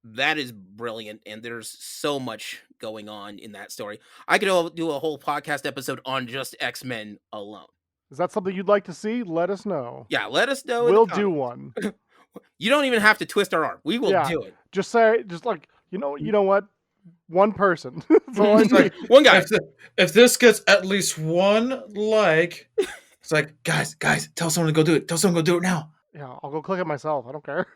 that is brilliant, and there's so much going on in that story. I could do a whole podcast episode on just X-Men alone. Is that something you'd like to see? Let us know. Yeah, let us know in the We'll do comments. one. You don't even have to twist our arm. We will do it. Just say, just like, you know what? One person. It's like, one guy. If this gets at least one like, it's like, guys, tell someone to go do it. Tell someone to go do it now. Yeah, I'll go click it myself. I don't care.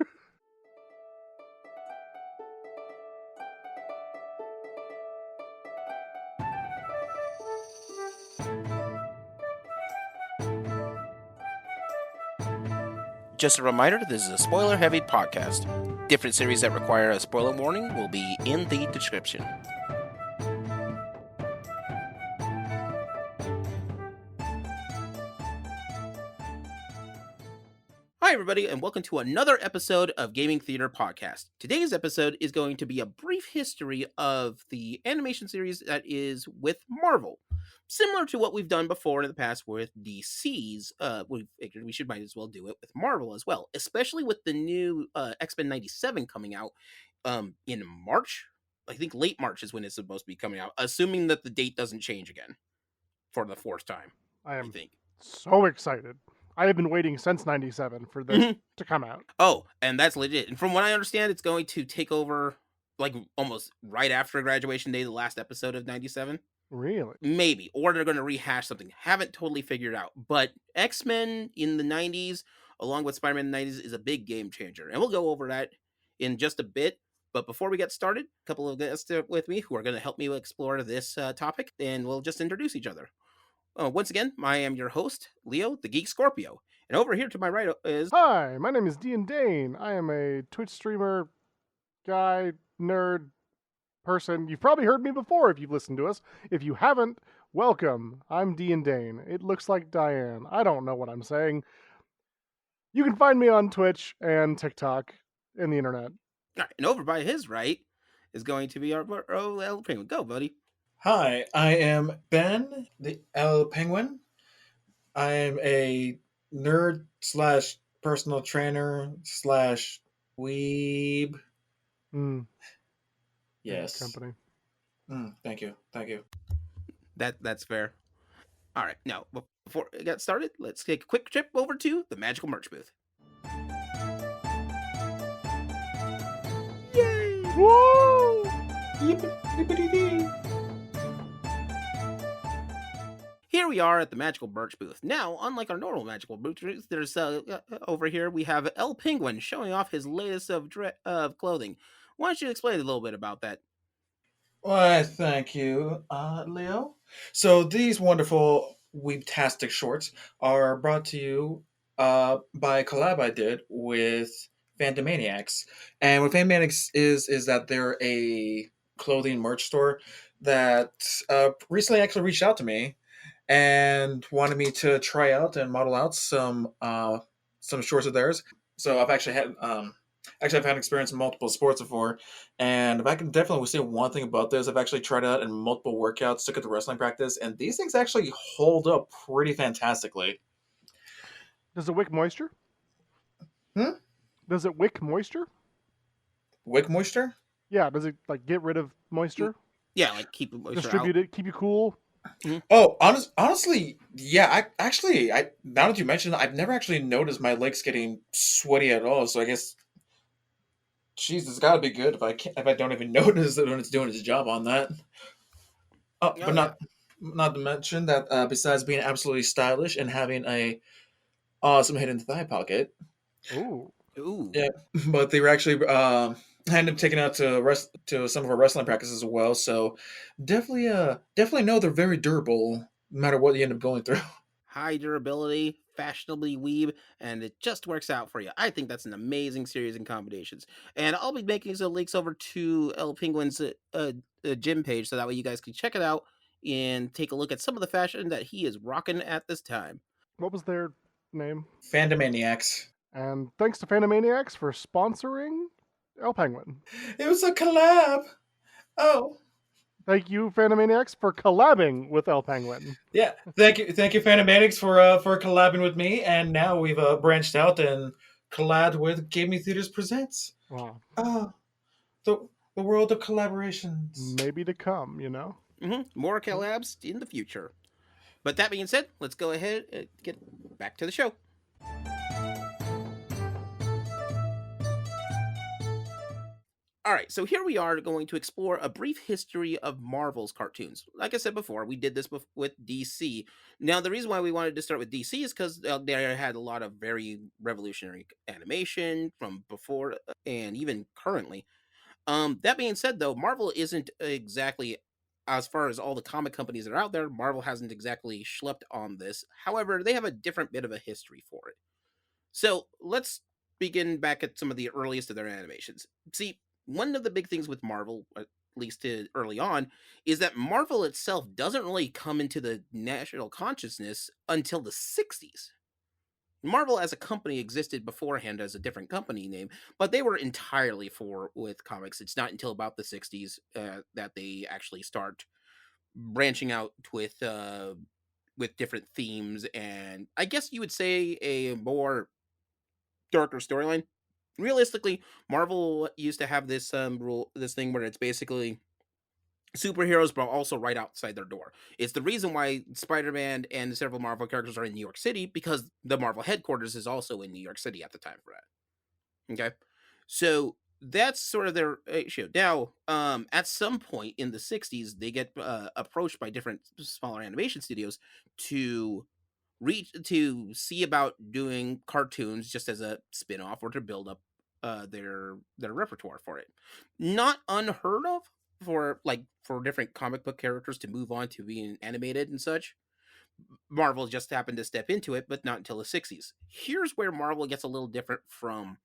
Just a reminder, this is a spoiler-heavy podcast. Different series that require a spoiler warning will be in the description. Hi, everybody, and welcome to another episode of Gaming Theater Podcast. Today's episode is going to be a brief history of the animation series that is with Marvel. Similar to what we've done before in the past with DC's, we figured we might as well do it with Marvel as well, especially with the new X-Men 97 coming out in March. I think late March is when it's supposed to be coming out, assuming that the date doesn't change again for the fourth time. I am think. So excited. I have been waiting since 97 for this to come out. Oh, and that's legit. And from what I understand, it's going to take over like almost right after graduation day, the last episode of 97. Really? Maybe. Or they're going to rehash something. Haven't totally figured out. But X-Men in the 90s, along with Spider-Man in the 90s, is a big game changer. And we'll go over that in just a bit. But before we get started, a couple of guests with me who are going to help me explore this topic, and we'll just introduce each other. Once again, I am your host, Leo, the Geek Scorpio. And over here to my right is... Hi, my name is Daine. I am a Twitch streamer, guy, nerd, person. You've probably heard me before if you've listened to us. If you haven't, welcome. I'm Daine. It looks like Diane. I don't know what I'm saying. You can find me on Twitch and TikTok and the internet. All right, and over by his right is going to be our El Penguin. Go, buddy. Hi, I am Ben, the El Penguin. I am a nerd slash personal trainer slash weeb. Yes. Company. Thank you. That's fair. All right, now before we get started, let's take a quick trip over to the magical merch booth. Yay! Woo! Here we are at the magical merch booth. Now, unlike our normal magical booth, there's over here we have El Penguin showing off his latest of clothing. Why don't you explain a little bit about that? Why, thank you, Leo. So these wonderful weebtastic shorts are brought to you by a collab I did with fandomaniax. And what fandomaniax is that they're a clothing merch store that recently actually reached out to me and wanted me to try out and model out some shorts of theirs. So I've actually had experience in multiple sports before, and if I can definitely say one thing about this, I've actually tried it out in multiple workouts, took it to wrestling practice, and these things actually hold up pretty fantastically. Does it wick moisture? Does it wick moisture? Wick moisture? Yeah, does it like get rid of moisture? Yeah, like keep moisture distribute out. It, keep you cool. Mm-hmm. Oh, honestly, yeah. I now that you mentioned it, I've never actually noticed my legs getting sweaty at all. So I guess, jeez, it's got to be good if I don't even notice it when it's doing its job on that. But not to mention that besides being absolutely stylish and having a awesome hidden thigh pocket. Ooh. Yeah, but they were actually I ended up taking out to some of our wrestling practices as well. So definitely know they're very durable, no matter what you end up going through. High durability, fashionably weeb, and it just works out for you. I think that's an amazing series and combinations. And I'll be making some links over to El Penguin's gym page, so that way you guys can check it out and take a look at some of the fashion that he is rocking at this time. What was their name? Fandomaniax. And thanks to Fandomaniax for sponsoring El Penguin. It was a collab. Oh. Thank you, Fandomaniax, for collabing with El Penguin. Yeah, thank you, Fandomaniax, for collabing with me, and now we've branched out and collabed with Gaming Theaters Presents. Wow. the the world of collaborations. Maybe to come, you know? More collabs in the future. But that being said, let's go ahead and get back to the show. All right, so here we are going to explore a brief history of Marvel's cartoons. Like I said before, we did this with DC. Now, the reason why we wanted to start with DC is because they had a lot of very revolutionary animation from before and even currently. That being said, though, Marvel isn't exactly, as far as all the comic companies that are out there, Marvel hasn't exactly schlepped on this. However, they have a different bit of a history for it. So let's begin back at some of the earliest of their animations. See, one of the big things with Marvel, at least early on, is that Marvel itself doesn't really come into the national consciousness until the 60s. Marvel as a company existed beforehand as a different company name, but they were entirely for with comics. It's not until about the 60s that they actually start branching out with different themes, and I guess you would say a more darker storyline. Realistically, Marvel used to have this this thing where it's basically superheroes, but also right outside their door. It's the reason why Spider-Man and several Marvel characters are in New York City, because the Marvel headquarters is also in New York City at the time for that. Okay, so that's sort of their issue. Now, at some point in the '60s, they get approached by different smaller animation studios to see about doing cartoons just as a spin-off or to build up their repertoire for it. Not unheard of for different comic book characters to move on to being animated and such. Marvel just happened to step into it, but not until the 60s. Here's where Marvel gets a little different from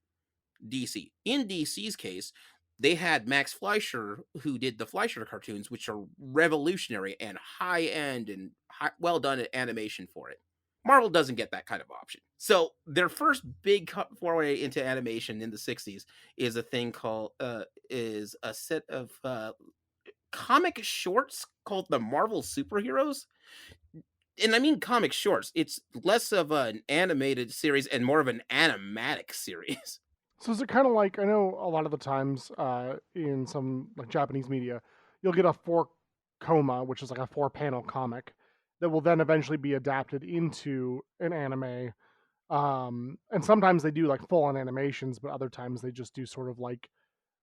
DC. In DC's case, they had Max Fleischer, who did the Fleischer cartoons, which are revolutionary and high end and well done at animation for it. Marvel doesn't get that kind of option. So their first big foray into animation in the 60s is a thing called is a set of comic shorts called the Marvel Superheroes. And I mean comic shorts. It's less of an animated series and more of an animatic series. So is it kind of like, I know a lot of the times in some like Japanese media, you'll get a four koma, which is like a 4-panel comic that will then eventually be adapted into an anime. And sometimes they do like full on animations, but other times they just do sort of like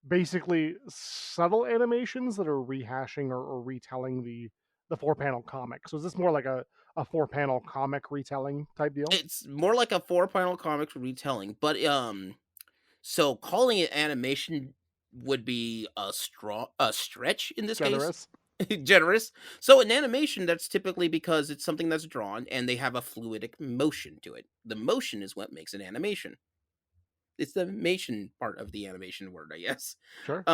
basically subtle animations that are rehashing or retelling the 4-panel comic. So is this more like a 4-panel comic retelling type deal? It's more like a 4-panel comic retelling, but so calling it animation would be a stretch in this case. Generous. Generous. So an animation, that's typically because it's something that's drawn and they have a fluidic motion to it. The motion is what makes an animation. It's the animation part of the animation word, I guess. Sure.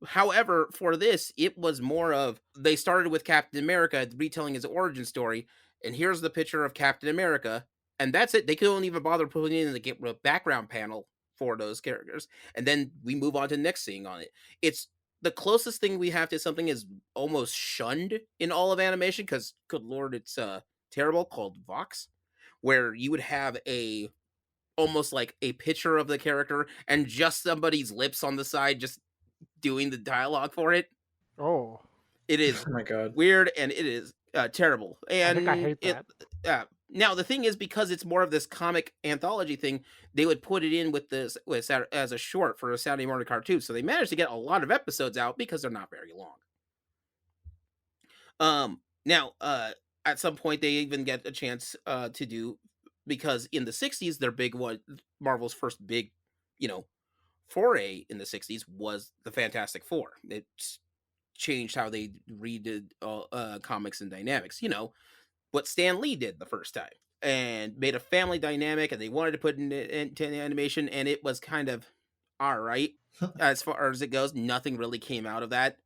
However, for this, it was more of they started with Captain America retelling his origin story, and here's the picture of Captain America, and that's it. They couldn't even bother putting in the background panel for those characters, and then we move on to the next scene on it. It's the closest thing we have to something is almost shunned in all of animation because, good lord, it's terrible, called Vox, where you would have a almost like a picture of the character and just somebody's lips on the side just doing the dialogue for it. Oh, It is Oh my god. weird and it is terrible. I think I And hate it that. now the thing is, because it's more of this comic anthology thing, they would put it in with this as a short for a Saturday morning cartoon. So they managed to get a lot of episodes out because they're not very long. Now at some point they even get a chance to do, because in the 60s their big one, Marvel's first big, you know, foray in the 60s was the Fantastic Four. It's changed how they redid comics and dynamics, you know, what Stan Lee did the first time, and made a family dynamic, and they wanted to put it into animation, and it was kind of all right as far as it goes. Nothing really came out of that.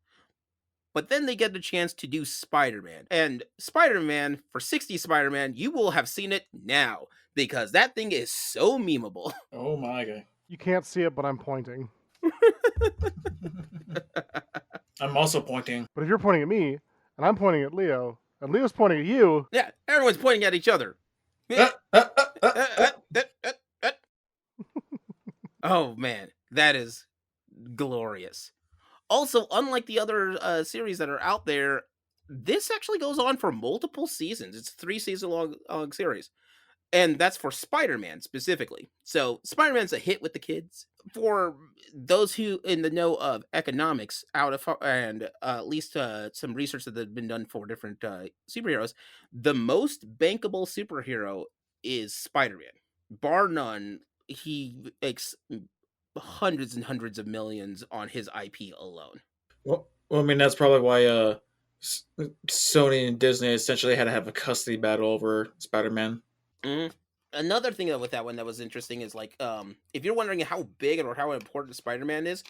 But then they get the chance to do Spider-Man. And Spider-Man, for 60 Spider-Man, you will have seen it now, because that thing is so memeable. Oh my god. You can't see it, but I'm pointing. I'm also pointing. But if you're pointing at me and I'm pointing at Leo and Leo's pointing at you, Yeah, everyone's pointing at each other. Oh man, that is glorious. Also, unlike the other series that are out there, this actually goes on for multiple seasons. It's a 3 season long series, and that's for Spider-Man specifically. So Spider-Man's a hit with the kids. For those who in the know of economics, out of and at least some research that has been done for different superheroes, the most bankable superhero is Spider-Man, bar none. He makes hundreds and hundreds of millions on his IP alone. Well, I mean that's probably why Sony and Disney essentially had to have a custody battle over Spider-Man. Mhm. Another thing with that one that was interesting is like, if you're wondering how big or how important Spider-Man is,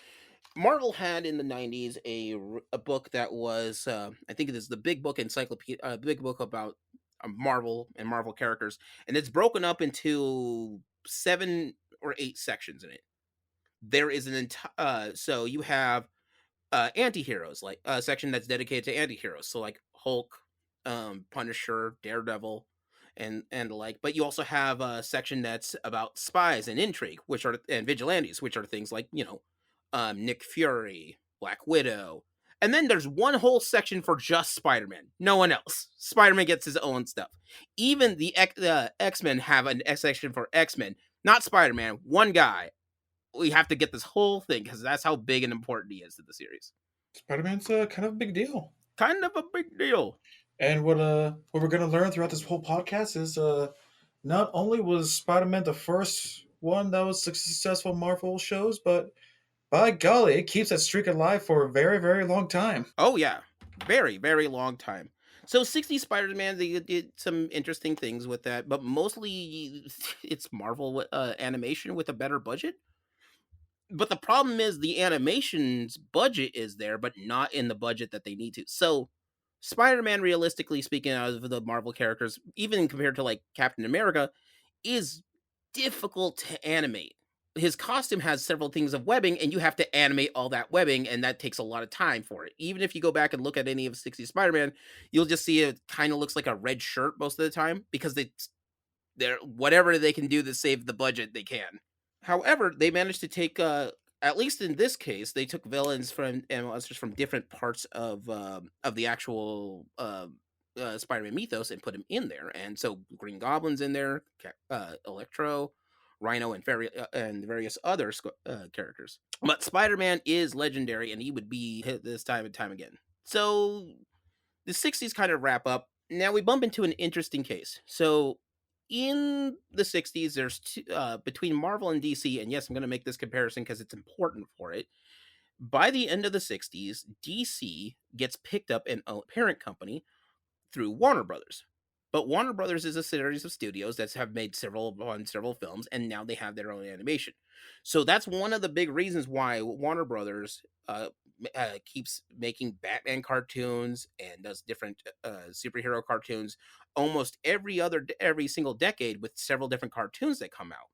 Marvel had in the 90s a book that was, I think it is the Big Book Encyclopedia, Big Book about Marvel and Marvel characters, and it's broken up into 7 or 8 sections in it. There is an entire, so you have anti-heroes, like a section that's dedicated to anti-heroes, so like Hulk, Punisher, Daredevil, and the like. But you also have a section that's about spies and intrigue, which are and vigilantes, which are things like, Nick Fury, Black Widow. And then there's one whole section for just Spider-Man, no one else. Spider-Man gets his own stuff. Even the X-Men have an section for X-Men, not Spider-Man, one guy. We have to get this whole thing because that's how big and important he is to the series. Spider-Man's kind of a big deal. Kind of a big deal. And what we're gonna learn throughout this whole podcast is not only was Spider-Man the first one that was successful Marvel shows, but by golly, it keeps that streak alive for a very, very long time. Oh yeah, very very long time. So 60 Spider-Man, they did some interesting things with that, but mostly it's Marvel animation with a better budget. But the problem is the animation's budget is there, but not in the budget that they need to. So Spider-Man, realistically speaking, out of the Marvel characters, even compared to like Captain America, is difficult to animate. His costume has several things of webbing, and you have to animate all that webbing, and that takes a lot of time for it. Even if you go back and look at any of 60 Spider-Man, you'll just see it kind of looks like a red shirt most of the time because they're whatever they can do to save the budget, they can. However, they managed to take, at least in this case, they took villains from and monsters from different parts of the actual Spider-Man mythos and put them in there. And so Green Goblin's in there, Electro, Rhino, and various other characters. But Spider-Man is legendary, and he would be hit this time and time again. So the 60s kind of wrap up. Now we bump into an interesting case. So in the 60s, there's between Marvel and DC, and yes, I'm going to make this comparison because it's important for it. By the end of the 60s, DC gets picked up in a parent company through Warner Brothers. But Warner Brothers is a series of studios that have made several films, and now they have their own animation. So that's one of the big reasons why Warner Brothers keeps making Batman cartoons and does different superhero cartoons almost every single decade with several different cartoons that come out.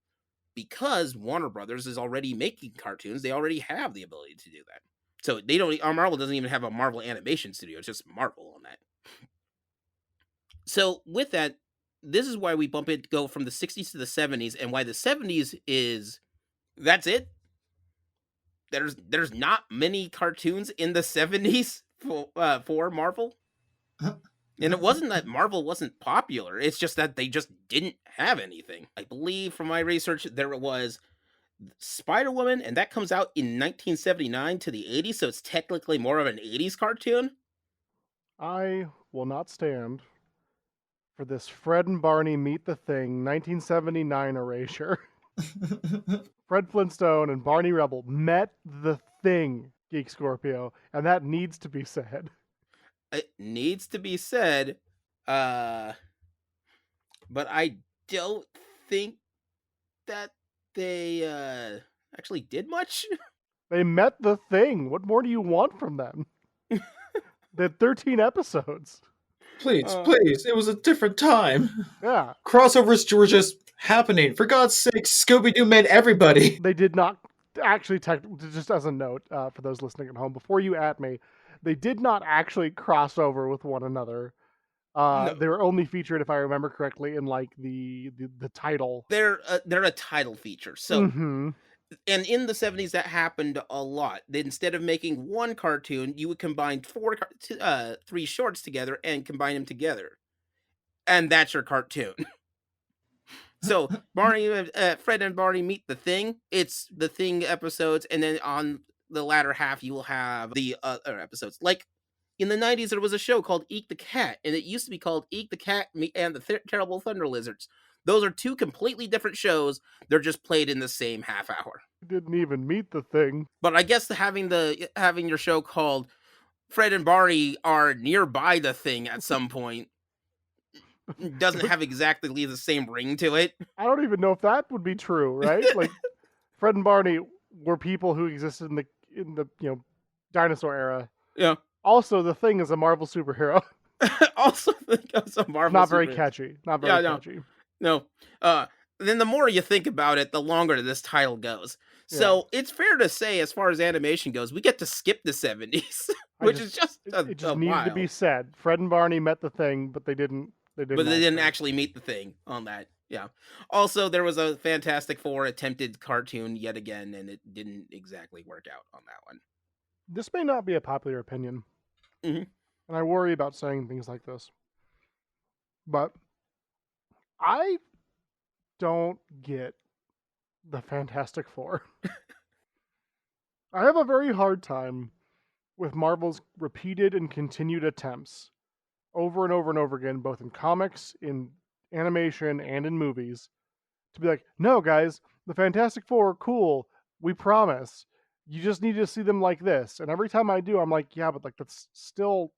Because Warner Brothers is already making cartoons, they already have the ability to do that. So they don't. Marvel doesn't even have a Marvel animation studio; it's just Marvel on that. So with that, this is why we go from the 60s to the 70s, and why the 70s is that's it. There's not many cartoons in the 70s for Marvel. And it wasn't that Marvel wasn't popular, it's just that they just didn't have anything. I believe from my research there was Spider-Woman, and that comes out in 1979 to the 80s, so it's technically more of an 80s cartoon. I will not stand for this Fred and Barney Meet the Thing 1979 erasure. Fred Flintstone and Barney Rubble met the Thing, Geek Scorpio, and that needs to be said. It needs to be said, but I don't think that they actually did much. They met the Thing. What more do you want from them? They had 13 episodes. Please, please, it was a different time. Yeah. Crossovers were just happening. For God's sake, Scooby-Doo met everybody. They did not actually, just as a note for those listening at home, before you at me, they did not actually cross over with one another. No. They were only featured, if I remember correctly, in like the title. They're a title feature. So And in the 70s, that happened a lot. Instead of making one cartoon, you would combine three shorts together and combine them together. And that's your cartoon. So Fred and Barney meet the Thing. It's the Thing episodes, and then on the latter half, you will have the other episodes. Like in the 90s, there was a show called Eek the Cat, and it used to be called Eek the Cat and the Terrible Thunder Lizards. Those are two completely different shows. They're just played in the same half hour. Didn't even meet the Thing. But I guess having your show called Fred and Barney are nearby the Thing at some point doesn't have exactly the same ring to it. I don't even know if that would be true, right? Like Fred and Barney were people who existed in the dinosaur era. Yeah. Also, the Thing is a Marvel superhero. Also, it's a Marvel. Not very catchy. Not very catchy. No. Then the more you think about it, the longer this title goes. So it's fair to say, as far as animation goes, we get to skip the 70s, which is just it just needed to be said. Fred and Barney met the Thing, but they didn't. But they didn't actually meet the Thing on that. Yeah. Also, there was a Fantastic Four attempted cartoon yet again, and it didn't exactly work out on that one. This may not be a popular opinion, and I worry about saying things like this, but I don't get the Fantastic Four. I have a very hard time with Marvel's repeated and continued attempts over and over and over again, both in comics, in animation, and in movies, to be like, no, guys, the Fantastic Four are cool. We promise. You just need to see them like this. And every time I do, I'm like, yeah, but like that's still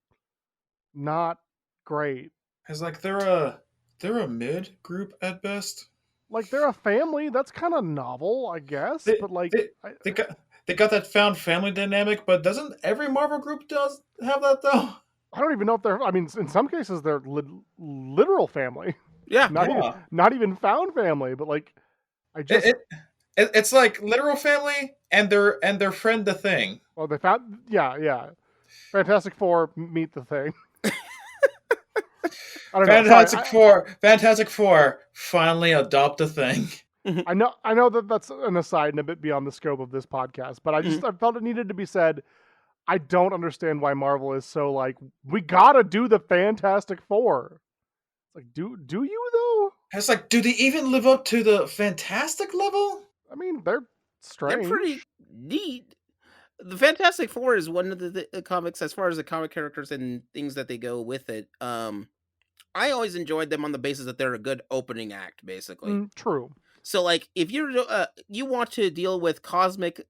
not great. It's like they're a mid group at best. Like they're a family. That's kind of novel, I guess. But like they got that found family dynamic, but doesn't every Marvel group does have that though? I don't even know if they're. I mean, in some cases they're literal family. Yeah, not even found family, but like I just. It's like literal family and their friend the Thing. Well, they found yeah. Fantastic Four meet the Thing. I don't know. Fantastic Four finally adopt a Thing. I know that that's an aside and a bit beyond the scope of this podcast, but I felt it needed to be said. I don't understand why Marvel is so like, we gotta do the Fantastic Four. Like, do you though? It's like, do they even live up to the fantastic level? I mean, they're strange. They're pretty neat. The Fantastic Four is one of the comics, as far as the comic characters and things that they go with it. I always enjoyed them on the basis that they're a good opening act, basically. True. So, like, if you're you want to deal with cosmic,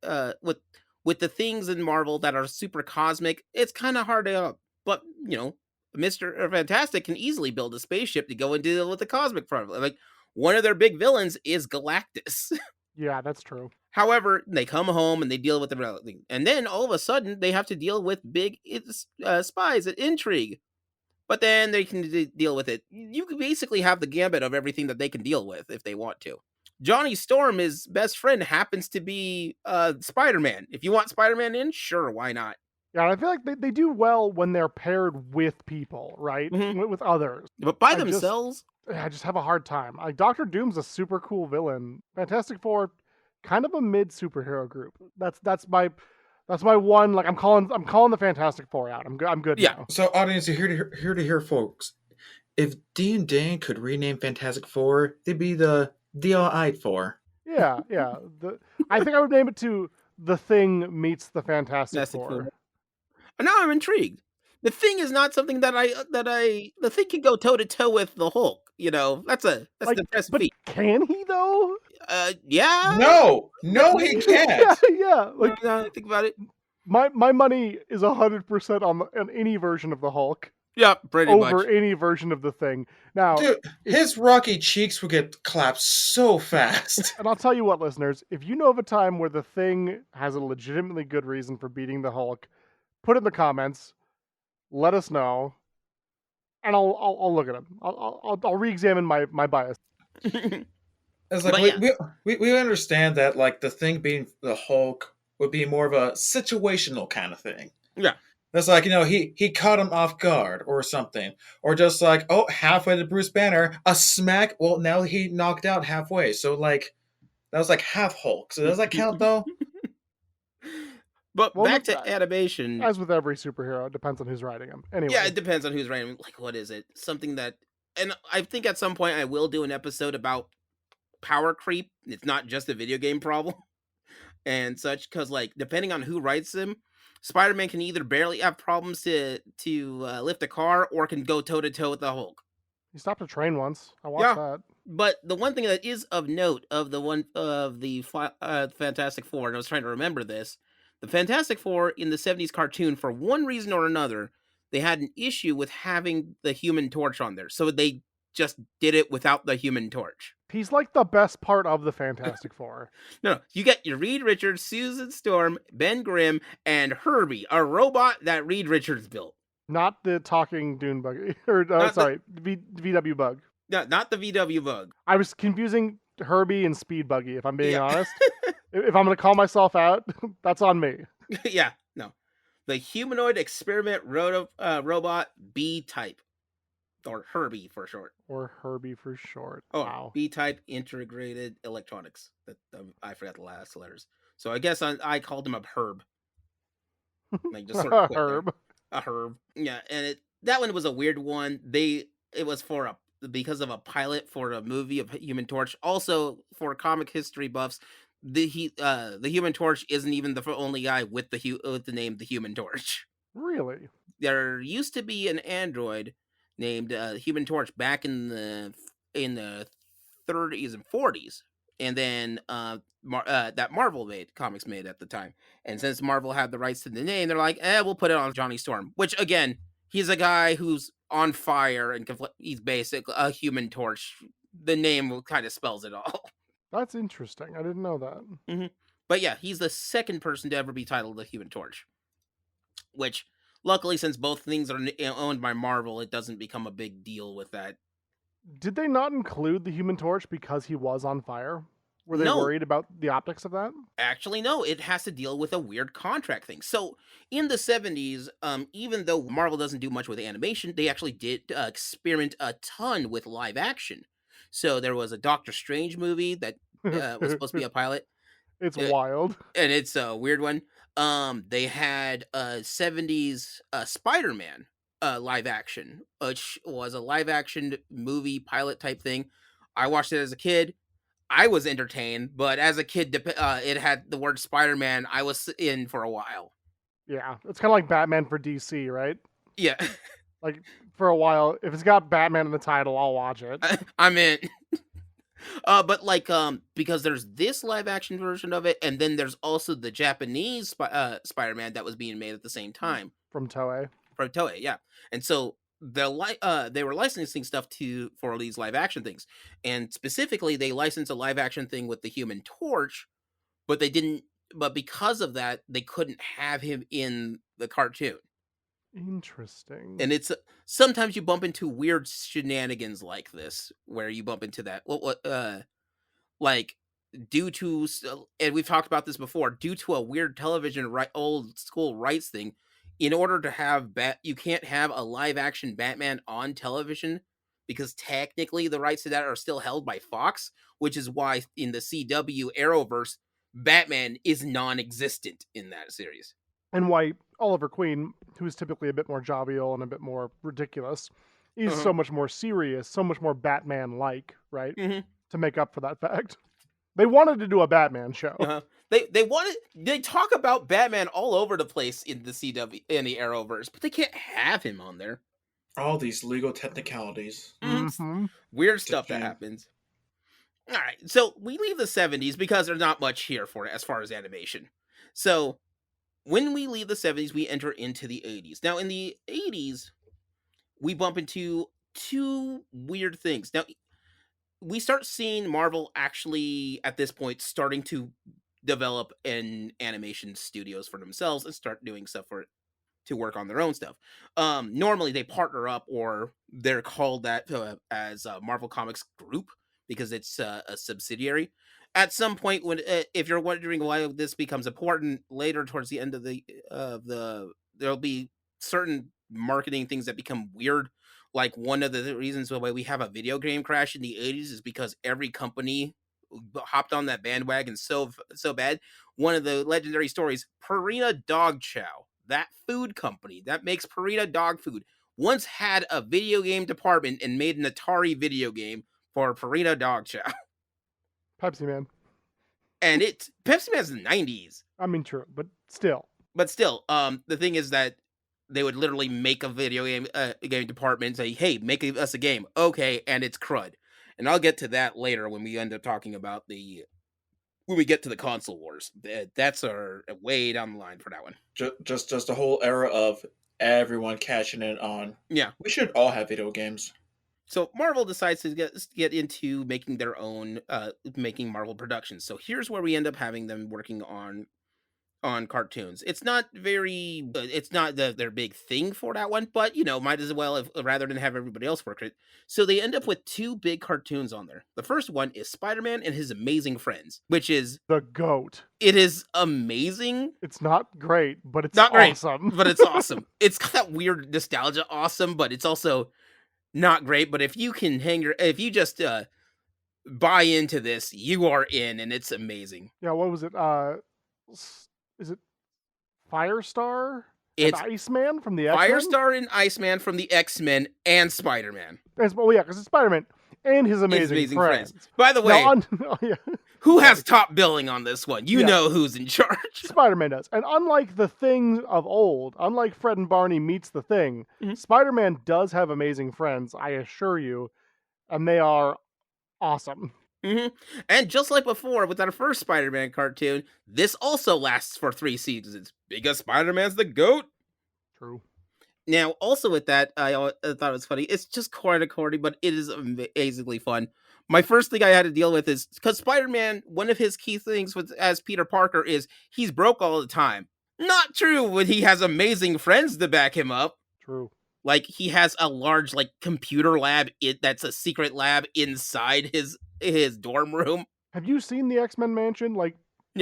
with the things in Marvel that are super cosmic, it's kind of hard to. But Mr. Fantastic can easily build a spaceship to go and deal with the cosmic problem. Like, one of their big villains is Galactus. Yeah, that's true. However, they come home and they deal with the and then all of a sudden they have to deal with big spies and intrigue. But then they can deal with it. You can basically have the gambit of everything that they can deal with if they want to. Johnny Storm, his best friend, happens to be Spider-Man. If you want Spider-Man in, sure, why not? Yeah, I feel like they do well when they're paired with people, right? Mm-hmm. With others. But by themselves? I just have a hard time. Like, Doctor Doom's a super cool villain. Fantastic Four, kind of a mid superhero group. That's my one. Like, I'm calling the Fantastic Four out. I'm good. Yeah. Now. So, audience, you're here to hear, folks. If Dee and Daine could rename Fantastic Four, they'd be the All-Eyed Four. Yeah. I think I would name it to The Thing meets the Fantastic Four. And now I'm intrigued. The Thing is not something that the Thing can go toe to toe with the Hulk. That's like, the best feat. Can he though? Yeah. No, he can't. Yeah. Like, now think about it. My money is 100% on any version of the Hulk. Yeah, pretty much. Over any version of the Thing. Now, dude, his rocky cheeks would get clapped so fast. And I'll tell you what, listeners, if you know of a time where the Thing has a legitimately good reason for beating the Hulk, put it in the comments. Let us know, and I'll look at him. I'll re-examine my bias. It's like we understand that, like, the Thing being the Hulk would be more of a situational kind of thing. Yeah, that's like, he caught him off guard or something, or just like, halfway to Bruce Banner, a smack. Well, now he knocked out halfway. So like, That was like half Hulk. So does that count though? But Well, back no, to animation. as with every superhero, it depends on who's writing him. Yeah, Anyway, it depends on who's writing. Like, what is it? Something that, and I think at some point I will do an episode about power creep. It's not just a video game problem and such, because like depending on who writes them, Spider-Man can either barely have problems to lift a car or can go toe to toe with the Hulk. he stopped a train once. I watched Yeah, that. but the one thing that is of note of the one of the Fantastic Four, and I was trying to remember this, the Fantastic Four in the '70s cartoon, for one reason or another, they had an issue with having the Human Torch on there, so they just did it without the Human Torch. He's like the best part of the Fantastic Four. No, you get your Reed Richards, Susan Storm, Ben Grimm, and Herbie, a robot that Reed Richards built. Not the talking Dune bug, or Not the, VW bug. not the VW Bug. I was confusing Herbie and Speed Buggy, if I'm being Yeah. honest. If I'm going to call myself out, that's on me. Yeah, no. The humanoid experiment robot B-type, or Herbie for short. Or Herbie for short. Oh, Wow. B-type integrated electronics. That I forgot the last letters. So I guess I called him a Herb. Like just sort of quit there. Herb. A Herb. Yeah, and that one was a weird one. It was because of a pilot for a movie of Human Torch. Also, for comic history buffs, the Human Torch isn't even the only guy with the name the Human Torch. Really? There used to be an android named Human Torch back in the 30s and 40s, and then that Marvel comics made at the time. And since Marvel had the rights to the name, they're like, we'll put it on Johnny Storm. Which again, he's a guy who's on fire and he's basically a Human Torch. The name kind of spells it all. That's interesting. I didn't know that. Mm-hmm. But yeah, he's the second person to ever be titled the Human Torch. Which, luckily, since both things are owned by Marvel, it doesn't become a big deal with that. Did they not include the Human Torch because he was on fire? Were they No. worried about the optics of that? Actually, no. It has to deal with a weird contract thing. So, in the '70s, even though Marvel doesn't do much with animation, they actually did experiment a ton with live action. So there was a Doctor Strange movie that was supposed to be a pilot. It's wild. And it's a weird one. They had a '70s Spider-Man live action, which was a live action movie pilot type thing. I watched it as a kid. I was entertained, but as a kid, it had the word Spider-Man. I was in for a while. Yeah, it's kind of like Batman for DC, right? Yeah, Like, for a while, if it's got Batman in the title, I'll watch it. I'm in. But like, because there's this live action version of it, and then there's also the Japanese Spider-Man that was being made at the same time From Toei. from Toei, yeah. And so they were licensing stuff for these live action things, and specifically they licensed a live action thing with the Human Torch, but they didn't. But because of that, they couldn't have him in the cartoon. Interesting. And it's sometimes you bump into weird shenanigans like this, where you bump into that. Like due to, and we've talked about this before, due to a weird television old school rights thing, in order to have you can't have a live action Batman on television because technically the rights to that are still held by Fox, which is why in the CW Arrowverse, Batman is non-existent in that series. And why Oliver Queen, who's typically a bit more jovial and a bit more ridiculous, is so much more serious, so much more Batman-like, right? Mm-hmm. To make up for that fact. They wanted to do a Batman show. They talk about Batman all over the place in the CW in the Arrowverse, but they can't have him on there. All these legal technicalities. Mm-hmm. Weird stuff that happens. All right, so we leave the '70s because there's not much here for it as far as animation. So when we leave the '70s, we enter into the '80s. Now, in the '80s, we bump into two weird things. Now, we start seeing Marvel actually at this point starting to develop an animation studios for themselves and start doing stuff to work on their own stuff. Normally they partner up, or they're called that as Marvel Comics Group because it's a subsidiary. At some point, when if you're wondering why this becomes important later towards the end of there'll be certain marketing things that become weird. Like one of the reasons why we have a video game crash in the '80s is because every company hopped on that bandwagon so bad. One of the legendary stories, Purina Dog Chow, that food company that makes Purina dog food, once had a video game department and made an Atari video game for Purina Dog Chow. Pepsi Man. And Pepsi Man's in the 90s. I mean, true, but still. But still, the thing is that they would literally make a video game department and say, "Hey, make us a game." Okay, and it's crud. And I'll get to that later when we end up talking about when we get to the console wars. That's our way down the line for that one. Just a whole era of everyone cashing in on. Yeah. We should all have video games. So Marvel decides to get into making their own, making Marvel productions. So here's where we end up having them working on cartoons. It's not their big thing for that one, but might as well rather than have everybody else work it. So they end up with two big cartoons on there. The first one is Spider-Man and His Amazing Friends, which is the GOAT. It is amazing. It's not great, but it's not awesome. But it's awesome. It's got that weird nostalgia awesome, but it's also not great. But if you just buy into this, you are in, and it's amazing. Yeah, what was it? Is it Firestar? It's Iceman from the X-Men? Firestar and Iceman from the X-Men and Spider-Man. Well, yeah, because it's Spider-Man and his amazing friends. By the way, who has top billing on this one? You know who's in charge. Spider-Man does. And unlike the Thing of old, unlike Fred and Barney meets the Thing, Spider-Man does have amazing friends, I assure you, and they are awesome. And just like before with our first Spider-Man cartoon, this also lasts for 3 seasons because Spider-Man's the GOAT. True. Now, also with that, I thought it was funny. It's just corny, but it is amazingly fun. My first thing I had to deal with is because Spider-Man, one of his key things as Peter Parker is he's broke all the time. Not true when he has amazing friends to back him up. True. Like he has a large computer lab that's a secret lab inside his dorm room. Have you seen the X-Men mansion? I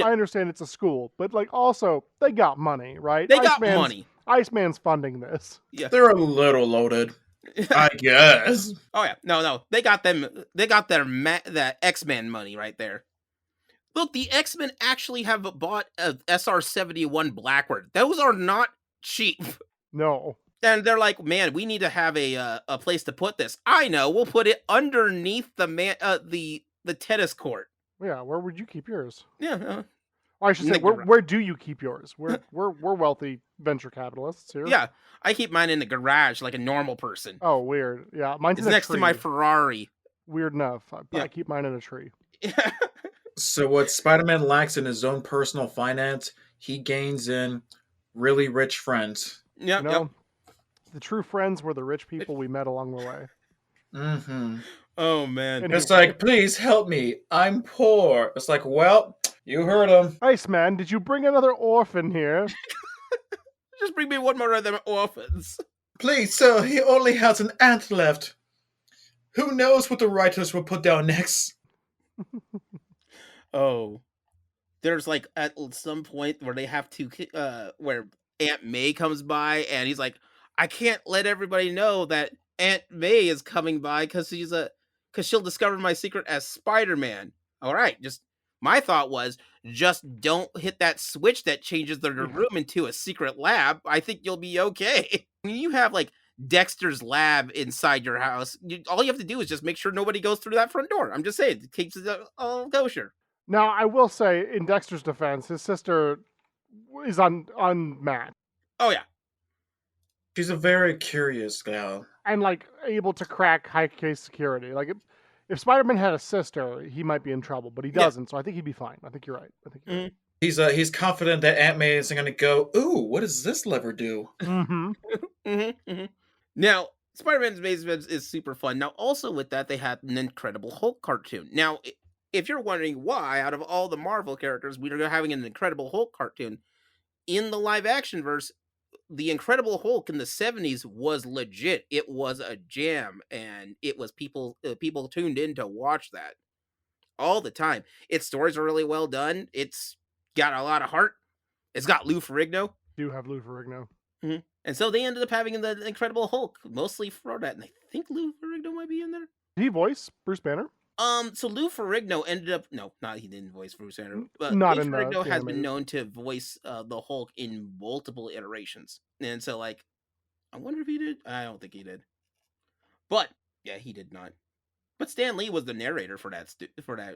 understand it's a school, but also they got money, right? They got money. Iceman's funding this. Yeah, they're a little loaded, I guess. Oh yeah, no, they got them. They got that X-Men money right there. Look, the X-Men actually have bought a SR-71 Blackbird. Those are not cheap. No. And they're like, man, we need to have a place to put this. I know, we'll put it underneath the tennis court. Yeah, where would you keep yours? Yeah. I should say, where do you keep yours? We're wealthy venture capitalists here. Yeah, I keep mine in the garage like a normal person. Oh, weird. Yeah, mine's it's next to my Ferrari. Weird enough. I keep mine in a tree. So what Spider-Man lacks in his own personal finance, he gains in really rich friends. Yep. The true friends were the rich people we met along the way. Mm-hmm. Oh, man. And it's like, please help me. I'm poor. It's like, well, you heard him. Iceman, did you bring another orphan here? Just bring me one more of them orphans. Please, sir, he only has an aunt left. Who knows what the writers will put down next? Oh. There's at some point where they have to, where Aunt May comes by and he's like, I can't let everybody know that Aunt May is coming by because she'll discover my secret as Spider-Man. All right, my thought was just don't hit that switch that changes their room into a secret lab. I think you'll be okay. When you have Dexter's lab inside your house, all you have to do is just make sure nobody goes through that front door. I'm just saying, it keeps it all kosher. Now, I will say, in Dexter's defense, his sister is unmatched. Oh, yeah. She's a very curious gal. And, able to crack high-case security. If Spider-Man had a sister, he might be in trouble, but he doesn't, so I think he'd be fine. I think you're right. Right. He's confident that Aunt May isn't going to go, ooh, what does this lever do? Mm-hmm. Now, Spider-Man's Amazing Friends is super fun. Now, also with that, they had an Incredible Hulk cartoon. Now, if you're wondering why, out of all the Marvel characters, we are having an Incredible Hulk cartoon, in the live-action verse, the Incredible Hulk in the 70s was legit. It was a jam, and it was people tuned in to watch that all the time. Its stories are really well done. It's got a lot of heart. It's got Lou Ferrigno. Do have Lou Ferrigno. Mm-hmm. And so they ended up having the Incredible Hulk, mostly for that. And I think Lou Ferrigno might be in there. Did he voice Bruce Banner? So Lou Ferrigno ended up no, not he didn't voice Bruce Banner, but Not Lou in Ferrigno the has been animated. known to voice the Hulk in multiple iterations, and so like I wonder if he did. I don't think he did, but yeah, he did not. But Stan Lee was the narrator for that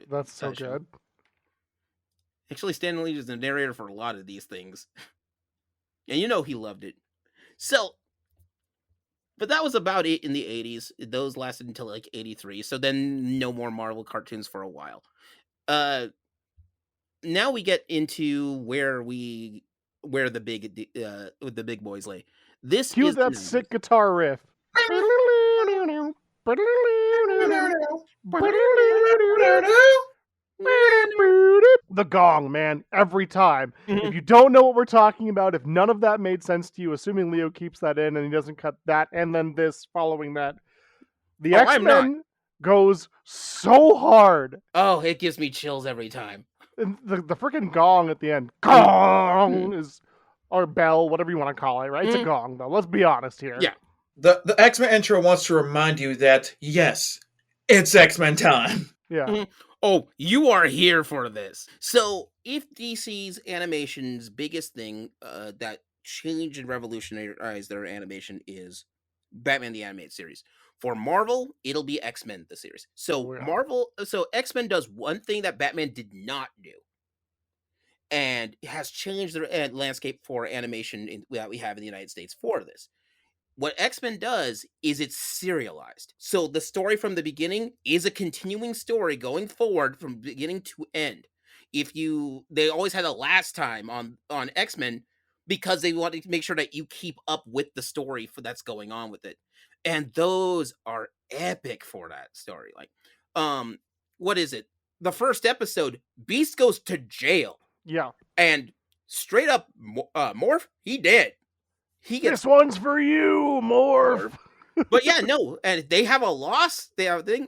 That's so show. good. Actually, Stan Lee is the narrator for a lot of these things, and you know he loved it. So, but that was about it in the '80s. Those lasted until like '83. So then no more Marvel cartoons for a while. Uh, Now we get into where the big boys lay. This Cue is the that '90s. sick guitar riff. The gong, man, every time. If Mhm. you don't know what we're talking about, if none of that made sense to you, assuming Leo keeps that in and he doesn't cut that and then this following that, the Oh, I'm not. X-Men goes so hard. Oh, it gives me chills every time. And the freaking gong at the end, Mhm. gong is, or bell, whatever you want to call it, right? It's a Mhm. gong, though. Let's be honest here. Yeah. The X-Men intro wants to remind you that yes, it's X-Men time. Yeah. Mhm. Oh, you are here for this. So, if DC's animation's biggest thing that changed and revolutionized their animation is Batman the Animated Series. For Marvel, it'll be X-Men the series. Oh yeah. So X-Men does one thing that Batman did not do, and has changed the landscape for animation that we have in the United States for this. What X-Men does is it's serialized. So the story from the beginning is a continuing story going forward from beginning to end. If you They always had a last time on X-Men because they wanted to make sure that you keep up with the story for that's going on with it. And those are epic for that story. Like um what is it? The first episode, Beast goes to jail Yeah. and straight up Morph, he dead. He gets This one's for you, Morph. Morph. But yeah, no, and they have a loss. They have a thing.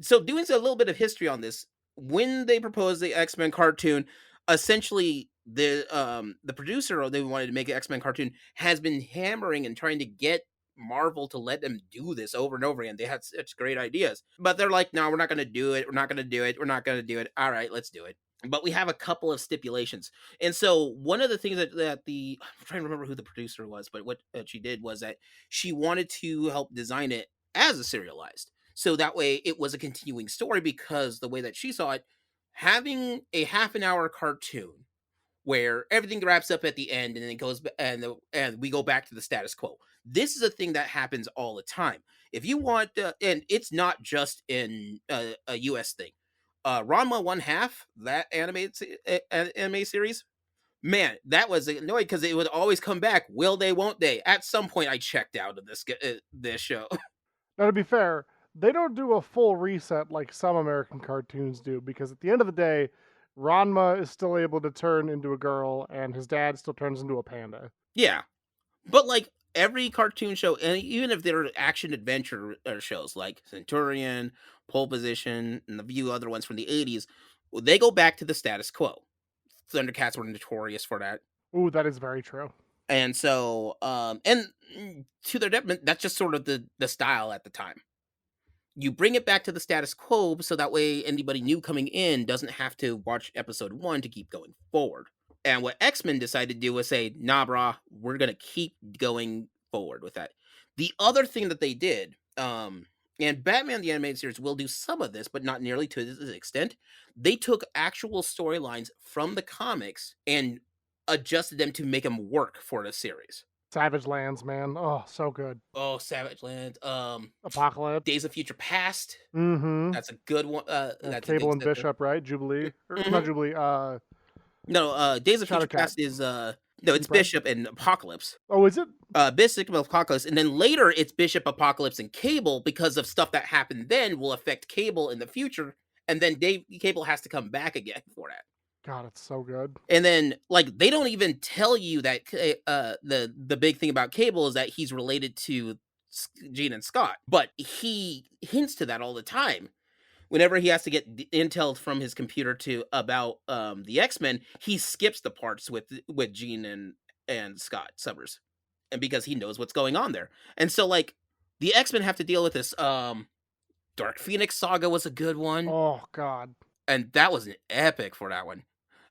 So doing a little bit of history on this, when they proposed the X-Men cartoon, essentially the producer or they wanted to make an X-Men cartoon has been hammering and trying to get Marvel to let them do this over and over again. They had such great ideas, but they're like, no, we're not going to do it. We're not going to do it. We're not going to do it. All right, let's do it. But we have a couple of stipulations. And so one of the things that I'm trying to remember who the producer was, but what she did was that she wanted to help design it as a serialized. So that way it was a continuing story because the way that she saw it, having a half an hour cartoon where everything wraps up at the end and then it goes and we go back to the status quo. This is a thing that happens all the time. If you want, and it's not just in a US thing. Ranma One Half, that anime series, man, that was annoying because it would always come back. Will they? Won't they? At some point, I checked out of this show. Now, to be fair, they don't do a full reset like some American cartoons do, because at the end of the day, Ranma is still able to turn into a girl, and his dad still turns into a panda. Yeah, but like every cartoon show, and even if they're action adventure shows like Centurion, Pole Position, and a few other ones from the '80s, they go back to the status quo. Thundercats were notorious for that. Ooh, that is very true. And so, to their detriment, that's just sort of the style at the time. You bring it back to the status quo so that way anybody new coming in doesn't have to watch episode one to keep going forward. And what X-Men decided to do was say, nah, brah, we're gonna keep going forward with that. The other thing that they did, and Batman the Animated Series will do some of this, but not nearly to this extent. They took actual storylines from the comics and adjusted them to make them work for the series. Savage Lands, man. Oh, so good. Oh, Savage Land, Apocalypse. Days of Future Past. Mm-hmm. That's a good one. That's a Cable good and set there. Bishop, right? Jubilee. Or, Mhm. not Jubilee, No, Days of Future Shadowcat. Past is no, it's Right? Bishop and Apocalypse. Oh, is it? Bishop and Apocalypse, and then later it's Bishop, Apocalypse, and Cable because of stuff that happened then will affect Cable in the future, and then Cable has to come back again for that. God, it's so good. And then like they don't even tell you that the big thing about Cable is that he's related to Gene and Scott, but he hints to that all the time. Whenever he has to get intel from his computer to about the X-Men, he skips the parts with Gene and Scott Summers, and because he knows what's going on there. And so like the X-Men have to deal with this Dark Phoenix Saga was a good one, Oh God. and that was an epic for that one.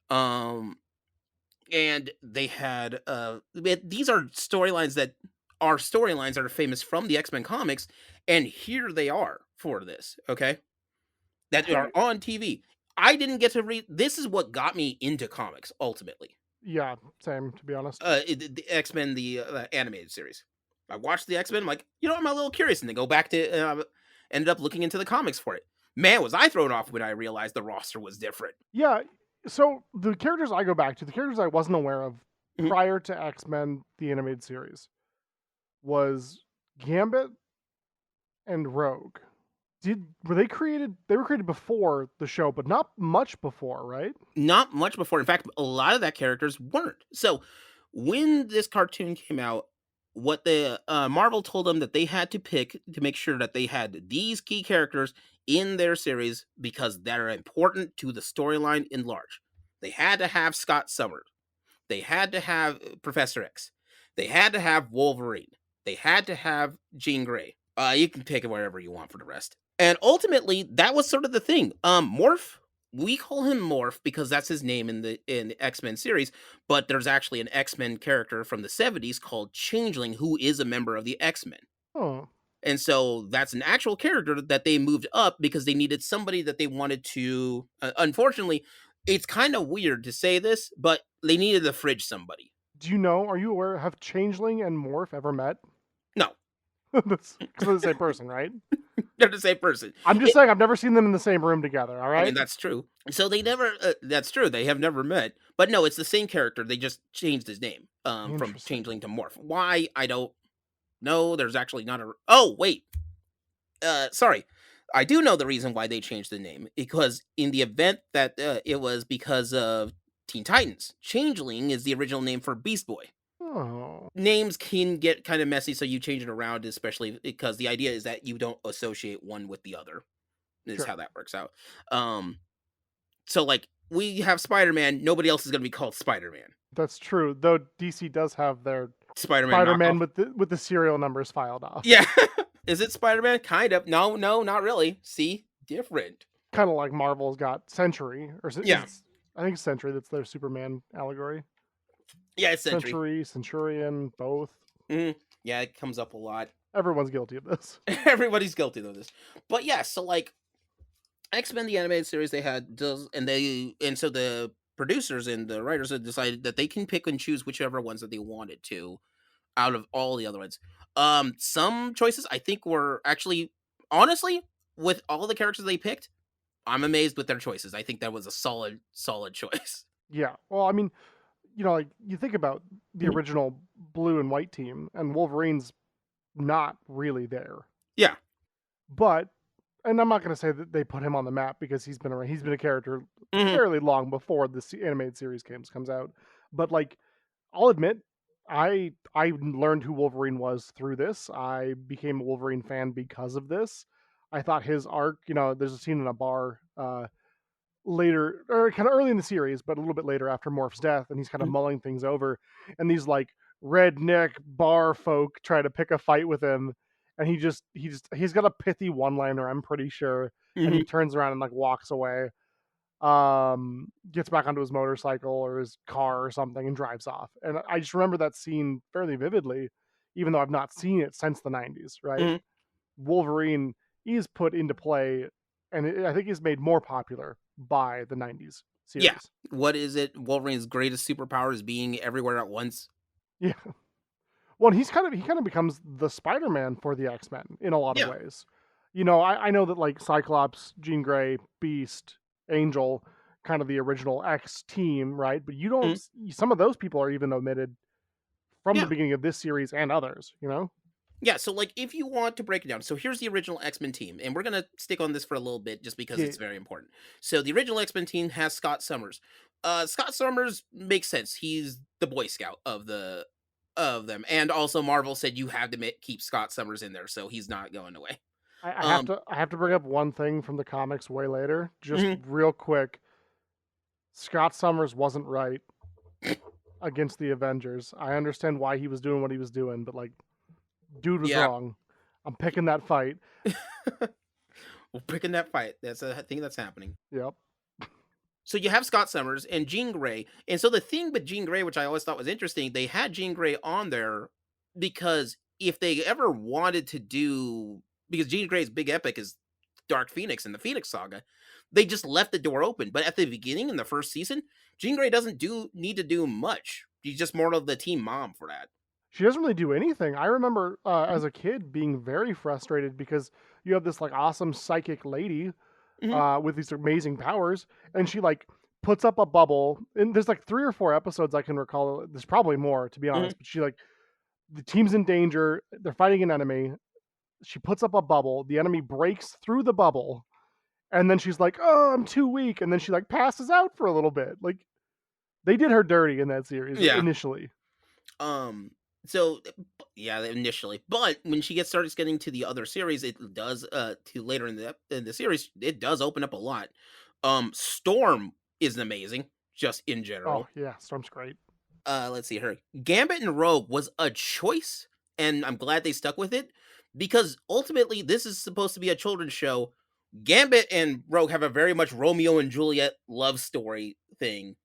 Um, and they had these are storylines that are famous from the X-Men comics, and here they are for this, okay? That are Hey, on TV. I didn't get to read this is what got me into comics ultimately. yeah, same to be honest. The X-Men, the animated series. I watched the X-Men, I'm like, you know, I'm a little curious, and then go back to ended up looking into the comics for it. Man, was I thrown off when I realized the roster was different. Yeah, so the characters I go back to, the characters I wasn't aware of Mhm. prior to X-Men the animated series was Gambit and Rogue. Were they created? They were created before the show, but not much before, right? Not much before. In fact, a lot of that characters weren't. So when this cartoon came out, what the Marvel told them that they had to pick to make sure that they had these key characters in their series because they're important to the storyline in large. They had to have Scott Summers. They had to have Professor X. They had to have Wolverine. They had to have Jean Grey. You can take it wherever you want for the rest. And ultimately, that was sort of the thing. Morph, we call him Morph because that's his name in the X-Men series, but there's actually an X-Men character from the 70s called Changeling who is a member of the X-Men. Oh, And so that's an actual character that they moved up because they needed somebody that they wanted to. Unfortunately, it's kind of weird to say this, but they needed to fridge somebody. do you know? Are you aware? Have Changeling and Morph ever met? No, That's because they're the same person, right? they're the same person. I'm just saying I've never seen them in the same room together. All I mean, right. that's true. So they never. That's true. They have never met. But no, it's the same character. They just changed his name from Interesting. Changeling to Morph. Why? I don't know. There's actually not a. Oh wait. Sorry. I do know the reason why they changed the name because in the event that it was because of Teen Titans, Changeling is the original name for Beast Boy. Oh, Names can get kind of messy, so you change it around, especially because the idea is that you don't associate one with the other. Is sure. how that works out. Um, so like we have Spider-Man, nobody else is going to be called Spider-Man. That's true. Though DC does have their Spider-Man knockoff. Spider-Man with the serial numbers filed off. Yeah, is it Spider-Man? Kind of. No, no, not really. See, different. Kind of like Marvel's got Century, or Yeah, I think Century. That's their Superman allegory. yeah, it's Sentry. Century, Centurion, both. Yeah, it comes up a lot. Everyone's guilty of this. Everybody's guilty of this. But yeah, so like X-Men the animated series they had does and so the producers and the writers had decided that they can pick and choose whichever ones that they wanted to out of all the other ones. Some choices I think were actually honestly with all the characters they picked, I'm amazed with their choices. I think that was a solid choice. Yeah. Well, I mean, like you think about the Mhm. original blue and white team, and Wolverine's not really there. Yeah. But, and I'm not going to say that they put him on the map because he's been around. He's been a character Mhm. fairly long before the animated series comes out. But like, I'll admit, I learned who Wolverine was through this. I became a Wolverine fan because of this. I thought his arc, there's a scene in a bar later, or kind of early in the series, but a little bit later after Morph's death, and he's kind of Mhm. mulling things over, and these like redneck bar folk try to pick a fight with him, and he's got a pithy one liner, I'm pretty sure, and he Mhm. turns around and like walks away, gets back onto his motorcycle or his car or something and drives off. And I just remember that scene fairly vividly, even though I've not seen it since the 90s, right? Mhm. Wolverine is put into play, and I think is made more popular by the 90s Yeah. series. What is it? Wolverine's greatest superpower is being everywhere at once. Yeah. Well, he kind of becomes the Spider-Man for the X-Men in a lot of Yeah. ways. I know that like Cyclops, Jean Grey, Beast, Angel, kind of the original X team, right? But you don't. Mhm. Some of those people are even omitted from the Yeah. beginning of this series and others. Yeah, so like if you want to break it down, so here's the original X-Men team, and we're gonna stick on this for a little bit just because Yeah, it's very important. So the original X-Men team has Scott Summers. Scott Summers makes sense. He's the Boy Scout of them, and also Marvel said you have to keep Scott Summers in there, so he's not going away. I have Um, to. I have to bring up one thing from the comics way later, just mhm. real quick. Scott Summers wasn't right against the Avengers. I understand why he was doing what he was doing, but like, dude was Yeah, wrong. I'm picking that fight. picking that fight. That's a thing that's happening. Yep. So you have Scott Summers and Jean Grey. And so the thing with Jean Grey, which I always thought was interesting, they had Jean Grey on there because if they ever wanted to do, because Jean Grey's big epic is Dark Phoenix and the Phoenix Saga, they just left the door open. But at the beginning in the first season, Jean Grey doesn't need to do much. She's just more of the team mom for that. She doesn't really do anything. I remember as a kid being very frustrated because you have this like awesome psychic lady Mhm, with these amazing powers, and she like puts up a bubble. And there's like 3 or 4 episodes I can recall. There's probably more to be mhm. honest, but she like the team's in danger. They're fighting an enemy. She puts up a bubble. The enemy breaks through the bubble, and then she's like, "Oh, I'm too weak," and then she like passes out for a little bit. Like they did her dirty in that series Yeah. initially. Um, so yeah, initially, but when she starts getting to the other series, it does to later in the series, it does open up a lot. Storm is amazing, just in Oh general. yeah, Storm's great. Let's see her Gambit and Rogue was a choice, and I'm glad they stuck with it because ultimately this is supposed to be a children's show. Gambit and Rogue have a very much Romeo and Juliet love story thing,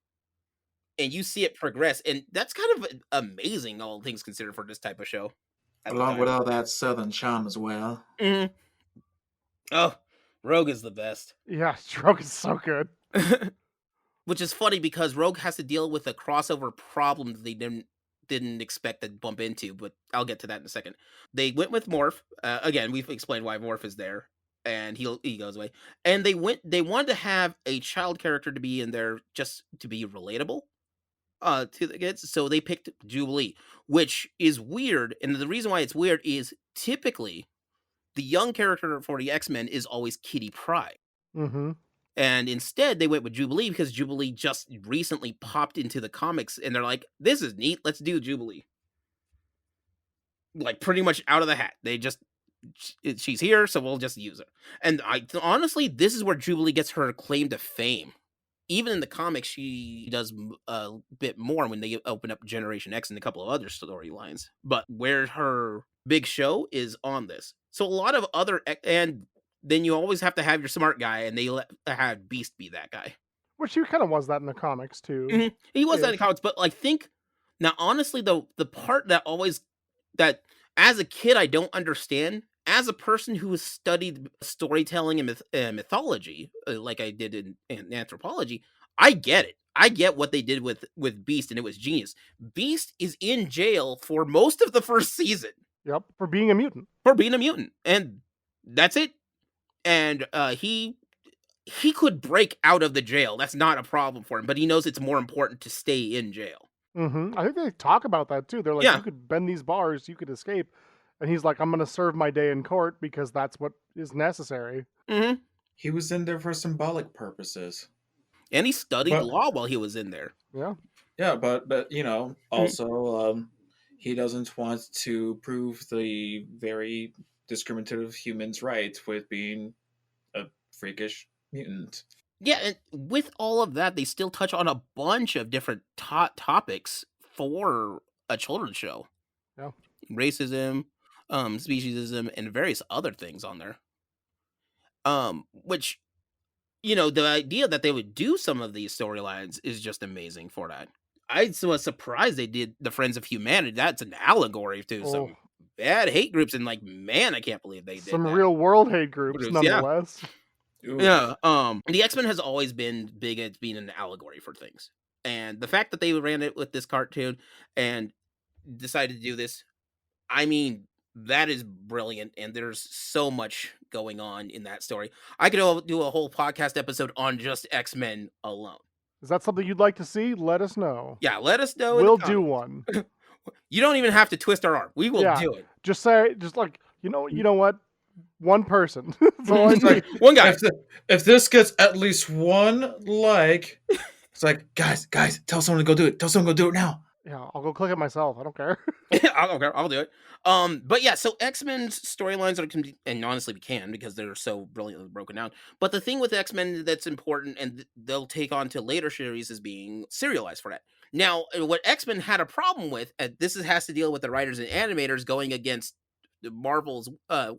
and you see it progress, and that's kind of amazing, all things considered, for this type of show at the Along with time. all that southern charm as well. Mhm. Oh, Rogue is the best. Yeah, Stroke is so good. Which is funny because Rogue has to deal with a crossover problem that they didn't expect to bump into, but I'll get to that in a second. They went with Morph. Again, we've explained why Morph is there, and he goes away. And they wanted to have a child character to be in there just to be relatable to the kids, so they picked Jubilee, which is weird. And the reason why it's weird is typically the young character for the X-Men is always Kitty Pryde. Mm-hmm. And instead, they went with Jubilee because Jubilee just recently popped into the comics, and they're like, "This is neat. Let's do Jubilee." Like pretty much out of the hat. They just she's here, so we'll just use her. And I honestly, this is where Jubilee gets her claim to fame. Even in the comics, she does a bit more when they open up Generation X and a couple of other storylines. But where her big show is on this, so a lot of other and then you always have to have your smart guy, and they have Beast be that guy. Which he kind of was that in the comics too. He was that in Ish. comics, but like think now, honestly, the part that always that as a kid I don't understand. As a person who has studied storytelling and mythology, like I did in anthropology, I get it. I get what they did with Beast, and it was genius. Beast is in jail for most of the first season Yep, for being a mutant. for being a mutant, and that's it. And he could break out of the jail. That's not a problem for him, but he knows it's more important to stay in jail. Mm-hmm. I think they talk about that too. They're like, you Yeah. could bend these bars, you could escape, and he's like, I'm going to serve my day in court because that's what is necessary. hmm He was in there for symbolic purposes. And he studied But law while he was in there. Yeah. yeah, but you know, Mhm. also he doesn't want to prove the very discriminative human's right with being a freakish mutant. Yeah, and with all of that, they still touch on a bunch of different topics for a children's show. Yeah. Racism, speciesism, and various other things on there. Which, the idea that they would do some of these storylines is just amazing for that. Was surprised they did the Friends of Humanity. That's an allegory to Oh, some bad hate groups, and like, man, I can't believe they did some that. real world hate groups, Yeah. nonetheless. Ooh. Yeah, the X-Men has always been big at being an allegory for things, and the fact that they ran it with this cartoon and decided to do this, I mean, that is brilliant, and there's so much going on in that story. I could do a whole podcast episode on just X-Men alone. Is that something you'd like to see? Let us know. Yeah, let us know in the We'll do comments. one. You don't even have to twist our arm. We will Yeah. do it. Just say, just like, you know what? One person. That's all I It's like, need. One guy. if this gets at least one like, it's like, guys, tell someone to go do it. Tell someone to go do it now. Yeah, I'll go click it myself. I don't care. I don't care. I'll do it. But yeah, so X-Men's storylines and honestly we can because they're so brilliantly broken down. But the thing with X-Men that's important and they'll take on to later series is being serialized for that. Now, what X-Men had a problem with, and has to deal with the writers and animators going against Marvel's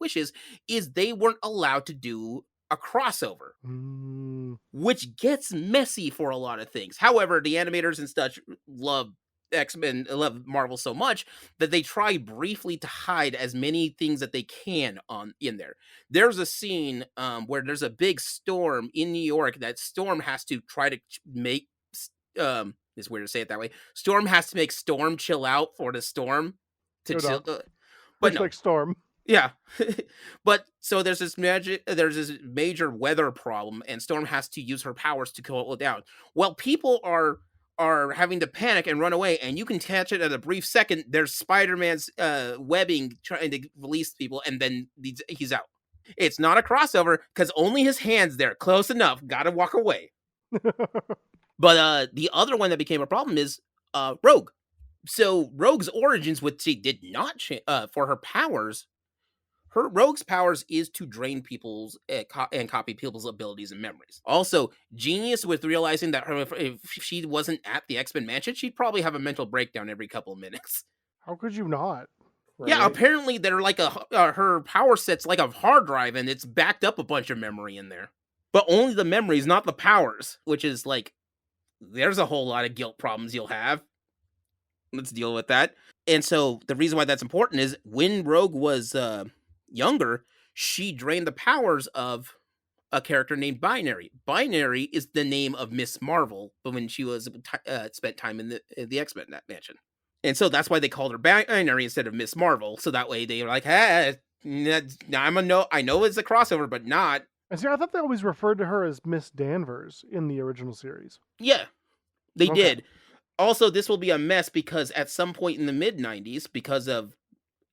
wishes, is they weren't allowed to do a crossover, Mm. which gets messy for a lot of things. However, the animators and such love X-Men, love Marvel so much that they try briefly to hide as many things that they can on in there. There's a scene where there's a big storm in New York that Storm has to try to make it's weird to say it that way. Storm has to make Storm chill out for the storm to Go chill, dogs. but Much no. like Storm. Yeah. But so there's this major weather problem and Storm has to use her powers to cool it down. Well, people are having to panic and run away, and you can catch it at a brief second. There's Spider-Man's webbing trying to release people, and then he's out. It's not a crossover because only his hands there, close enough, gotta walk away. But the other one that became a problem is Rogue. So Rogue's origins, which she did not for her powers, her Rogue's powers is to drain people's and copy people's abilities and memories. Also, genius with realizing that if she wasn't at the X-Men mansion, she'd probably have a mental breakdown every couple of minutes. How could you not? Yeah, Right? apparently they're like her power set's like a hard drive, and it's backed up a bunch of memory in there, but only the memories, not the powers. Which is like, there's a whole lot of guilt problems you'll have. Let's deal with that. And so the reason why that's important is when Rogue was younger, she drained the powers of a character named Binary. Binary is the name of Miss Marvel, but when she was spent time in the X-Men mansion. And so that's why they called her Binary instead of Miss Marvel. So that way they were like, hey, I know it's a crossover, but not. And see, I thought they always referred to her as Miss Danvers in the original series. Yeah, they Okay. did. Also, this will be a mess because at some point in the mid 90s,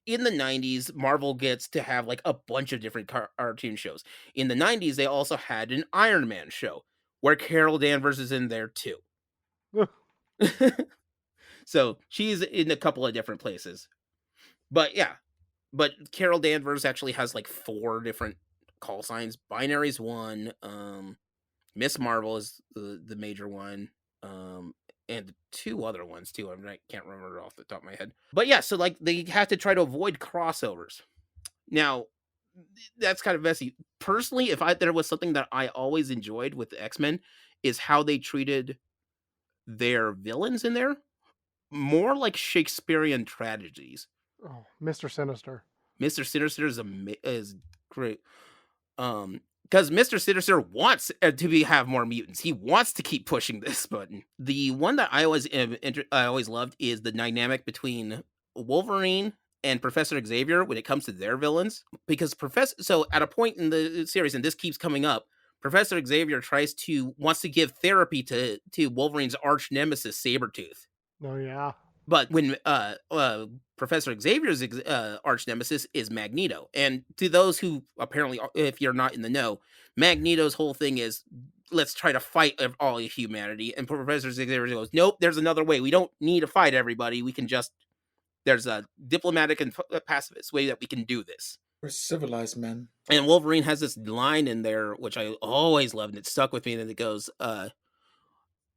in the 90s, Marvel gets to have like a bunch of different cartoon shows. In the 90s, they also had an Iron Man show where Carol Danvers is in there too. So she's in a couple of different places. But yeah, but Carol Danvers actually has like 4 different call signs. Binary's one, Miss Marvel is the major one, and 2 other ones too. I can't remember off the top of my head. But yeah, so like they have to try to avoid crossovers. Now, that's kind of messy. Personally, if there was something that I always enjoyed with the X-Men is how they treated their villains in there more like Shakespearean tragedies. Oh, Mr. Sinister. Mr. Sinister is great. Because Mr. Sinister wants to have more mutants. He wants to keep pushing this button. The one that I always loved is the dynamic between Wolverine and Professor Xavier when it comes to their villains. Because so at a point in the series, and this keeps coming up, Professor Xavier wants to give therapy to Wolverine's arch nemesis Sabretooth. Oh, yeah. But when Professor Xavier's arch nemesis is Magneto, and to those who apparently, if you're not in the know, Magneto's whole thing is let's try to fight all of humanity. And Professor Xavier goes, nope, there's another way. We don't need to fight everybody. We can just there's a diplomatic and pacifist way that we can do this. We're civilized men. And Wolverine has this line in there which I always loved, and it stuck with me. And it goes,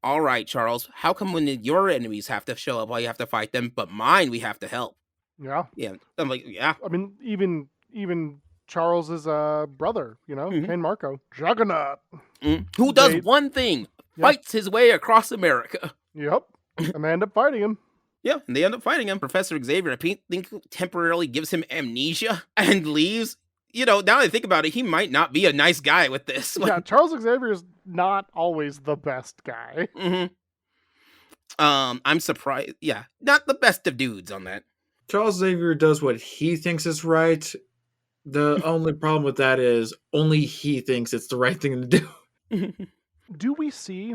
all right, Charles, how come when your enemies have to show up, all you have to fight them, but mine we have to help? Yeah. Yeah. I'm like, yeah. I mean, even Charles's brother, Mhm. Cain Marco, Juggernaut. Who does They- one thing, Yeah. fights his way across America. Yep. And they end up fighting him. Yeah, and they end up fighting him. Professor Xavier, I think, temporarily gives him amnesia and leaves. Now that I think about it, he might not be a nice guy with this. Yeah, Charles Xavier is not always the best guy. Mm-hmm. I'm surprised. Yeah, not the best of dudes on that. Charles Xavier does what he thinks is right. The only problem with that is only he thinks it's the right thing to do. Do we see...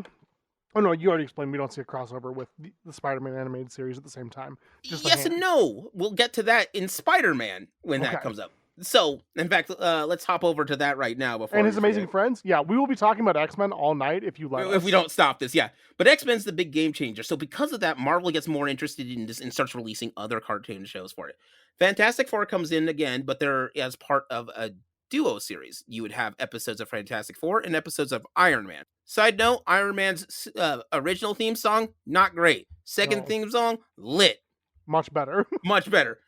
Oh, no, you already explained we don't see a crossover with the Spider-Man animated series at the same time. Just a Yes and hand. no. We'll get to that in Spider-Man when that Okay. comes up. So, in fact, let's hop over to that right now before And we his amazing forget. friends. Yeah, we will be talking about X-Men all night if you let us. If we don't stop this, yeah. But X-Men's the big game changer. So because of that, Marvel gets more interested in this and starts releasing other cartoon shows for it. Fantastic Four comes in again, but they're as part of a duo series. You would have episodes of Fantastic Four and episodes of Iron Man. Side note, Iron Man's original theme song, not great. Second No. theme song, lit. Much better. Much better.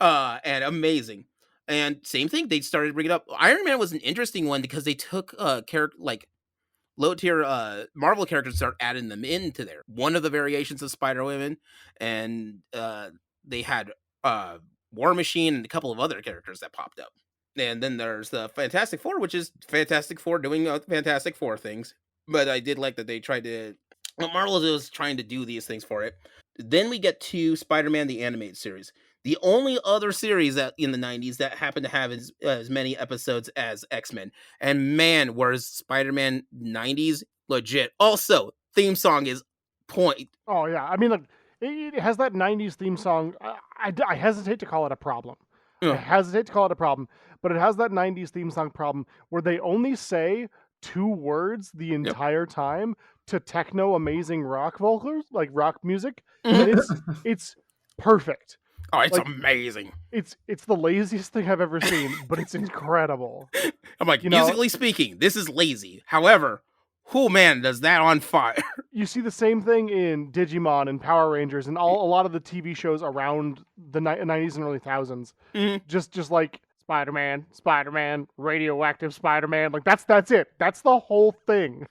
And amazing. And same thing, they started bringing up Iron Man was an interesting one because they took character like low tier Marvel characters and start adding them into there. One of the variations of Spider Woman, and they had War Machine and a couple of other characters that popped up. And then there's the Fantastic Four, which is Fantastic Four doing Fantastic Four things. But I did like that they tried to. Well, Marvel was trying to do these things for it. Then we get to Spider-Man the Animated Series, the only other series that in the 90s that happened to have as many episodes as X-Men. And man, whereas Spider-Man 90s legit. Also, theme song is point. Oh yeah, I mean, like it has that '90s theme song. I hesitate to call it a problem. I Ugh. hesitate to call it a problem, but it has that '90s theme song problem where they only say 2 words the Yep. entire time to techno amazing rock vocals, like rock music, and it's perfect. Oh, it's Like, amazing. It's the laziest thing I've ever seen, but it's incredible. I'm like, You know- musically speaking, this is lazy. However, who man does that on fire? You see the same thing in Digimon and Power Rangers and a lot of the TV shows around the '90s and early 2000s. Mhm. Just like Spider-Man, radioactive Spider-Man. Like that's it. That's the whole thing.